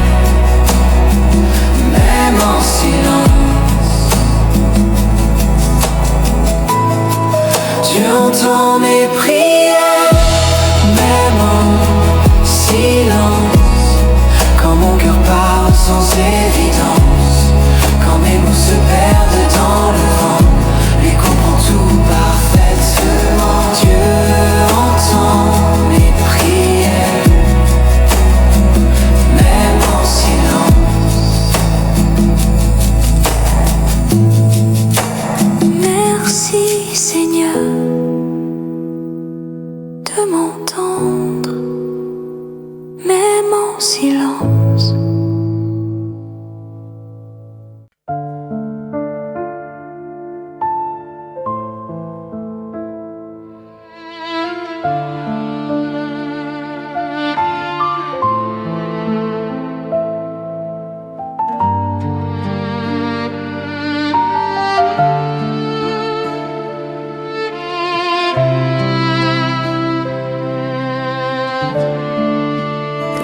même en silence. Dieu entend mes prières, même en silence. Quand mon cœur parle sans évidence, quand mes mots se perdent dans le vent, lui comprend tout parfaitement. Dieu entend mes prières, même en silence. Merci Seigneur de m'entendre, même en silence.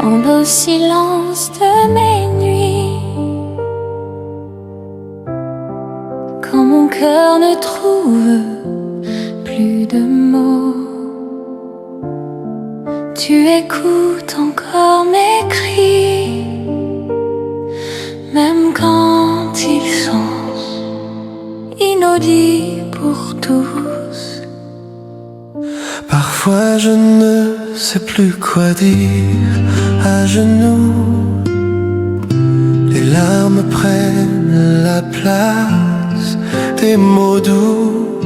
Dans le silence de mes nuits, quand mon cœur ne trouve plus de mots, tu écoutes encore mes cris, même quand ils sont inaudibles pour tous. Parfois je ne sais plus quoi dire. À genoux, les larmes prennent la place des mots doux.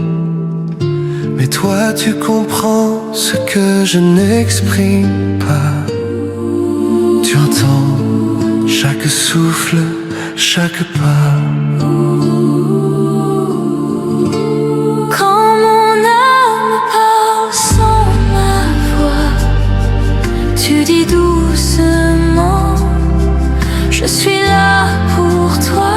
Mais toi tu comprends ce que je n'exprime pas. Tu entends chaque souffle, chaque pas. Quand mon âme parle sans ma voix, tu dis doucement, je suis là pour toi.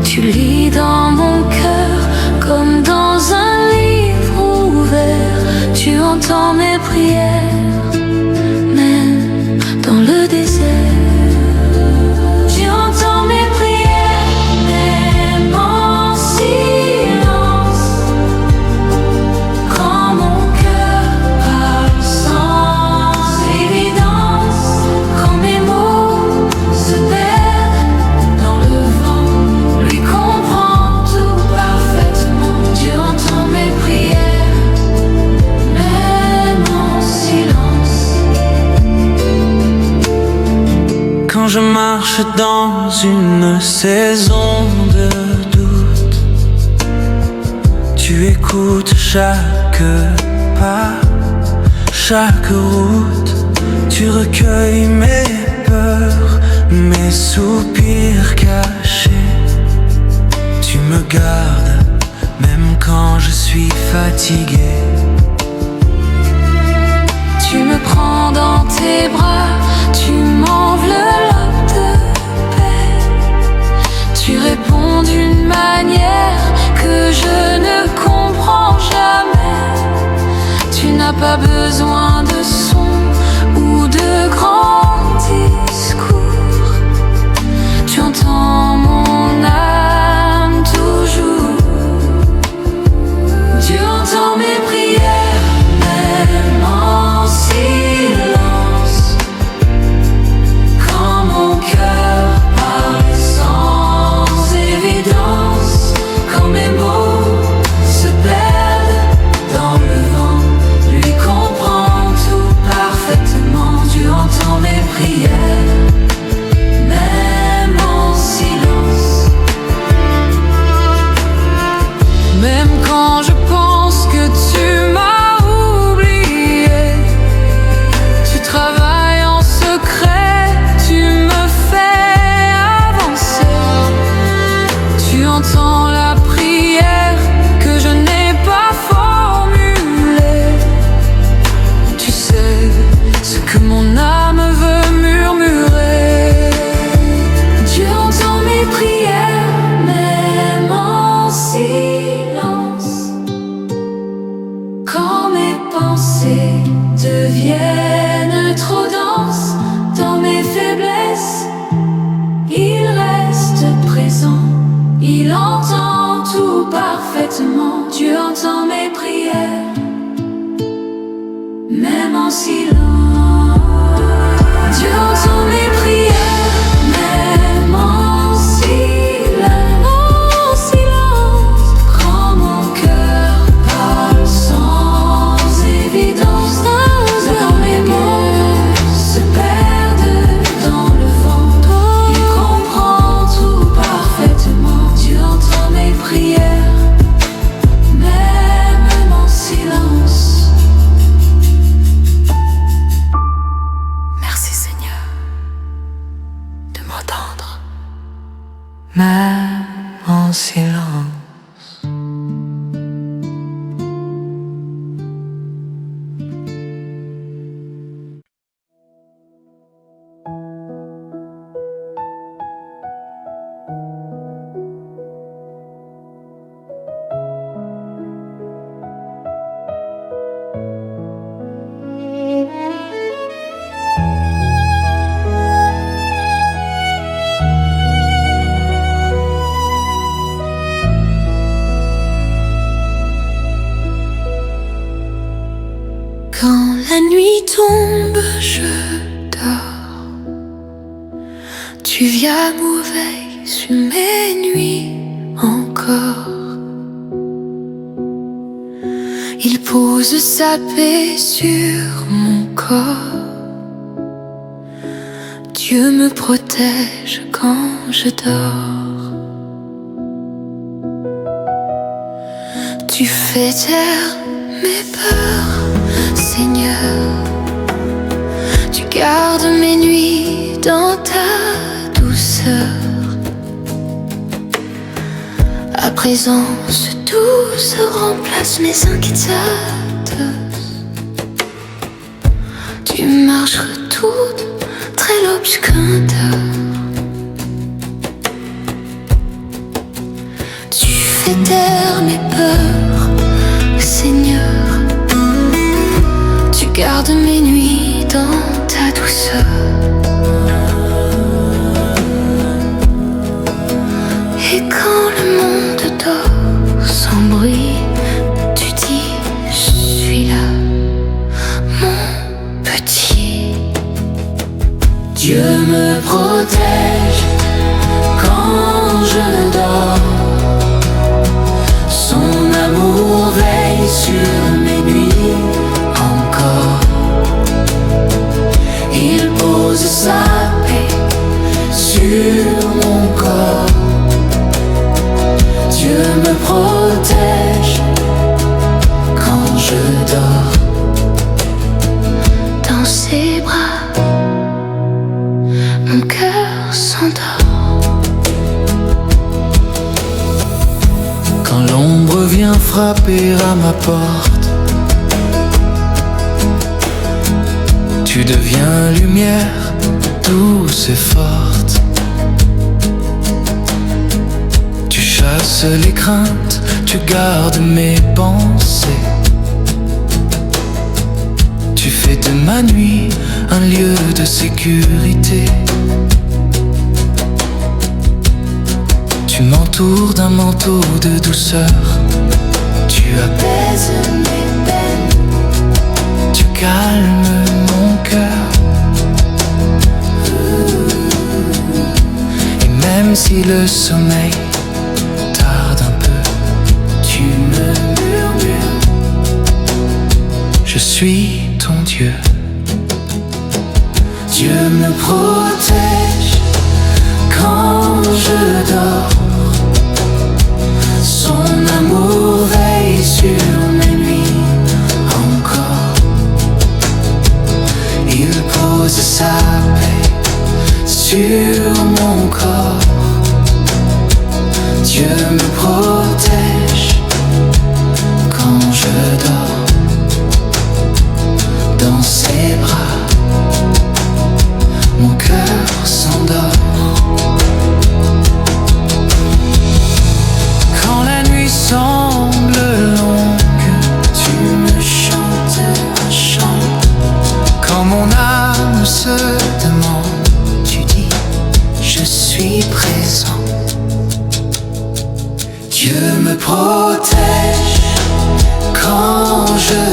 Tu lis dans mon cœur comme dans un livre ouvert. Tu entends mes prières, même dans le désert. Tu entends mes prières, même en silence. Quand mon cœur parle sans évidence, quand mes mots se perdent dans le vent, lui comprend tout parfaitement. Dieu entend mes prières, même en silence. Quand je marche dans une saison de doute, tu écoutes chaque pas, chaque route. Tu recueilles mes peurs, mes soupirs cachés. Tu me gardes même quand je suis fatigué. Tu me prends prends dans tes bras, tu m'enveloppes de paix. Tu réponds d'une manière que je ne comprends jamais. Tu n'as pas besoin de son ou de grands discours. Tu entends mon âme toujours. Tu entends mes prières, même en silence. Quand mon cœur parle sans évidence, quand mes mots se perdent dans le vent, lui comprend tout parfaitement. Tu entends mes prières, même en silence. Même quand je pense que tu m'as oublié, tu travailles en secret, tu me fais avancer. Tu entends la prière que je n'ai pas formulée. Tu sais ce que mon âme veut murmurer. Dieu entend mes prières, même en silence. Quand mes pensées deviennent trop denses, dans mes faiblesses, il reste présent. Il entend tout parfaitement. Dieu entend mes prières, même en silence. Dieu entend mes prières, même en silence. En silence. Quand mon cœur parle sans évidence, quand mes mots se perdent dans le vent, il comprend tout parfaitement. Dieu entend mes prières, même en silence. Merci Seigneur de m'entendre, même en silence. Quand la nuit tombe, je dors. Tu viens m'ouvrir sur mes nuits encore. Il pose sa paix sur mon corps. Dieu me protège quand je dors. Tu fais taire mes peurs, Seigneur. Tu gardes mes nuits dans ta douceur. À présent, ce douce remplace mes inquiétudes. Tu marches toute très l'obscurité. Tu fais taire mes peurs, Seigneur. Tu gardes mes nuits dans ta douceur. Et quand le monde dort sans bruit, tu dis je suis là, mon petit. Dieu me protège quand je dors. Son amour veille sur mes nuits encore. Il pose sa paix sur mon corps. Dieu me protège quand je dors. Dans ses bras, mon cœur s'endort. Quand l'ombre vient frapper à ma porte, Tu deviens lumière, douce et forte. Tu chasses les craintes, tu gardes mes pensées. Tu fais de ma nuit un lieu de sécurité. Tu m'entoures d'un manteau de douceur. Tu apaises mes peines. Tu calmes mon cœur. Et même si le sommeil tarde un peu, tu me murmures: je suis ton Dieu. Dieu me protège quand je dors. Son amour veille sur mes nuits encore. Il pose sa paix sur mon corps. Dieu me protège quand je dors. Dans ses bras, mon cœur s'endort. Quand la nuit semble longue, tu me chantes un chant. Quand mon âme se demande, tu dis: je suis présent. Dieu me protège quand je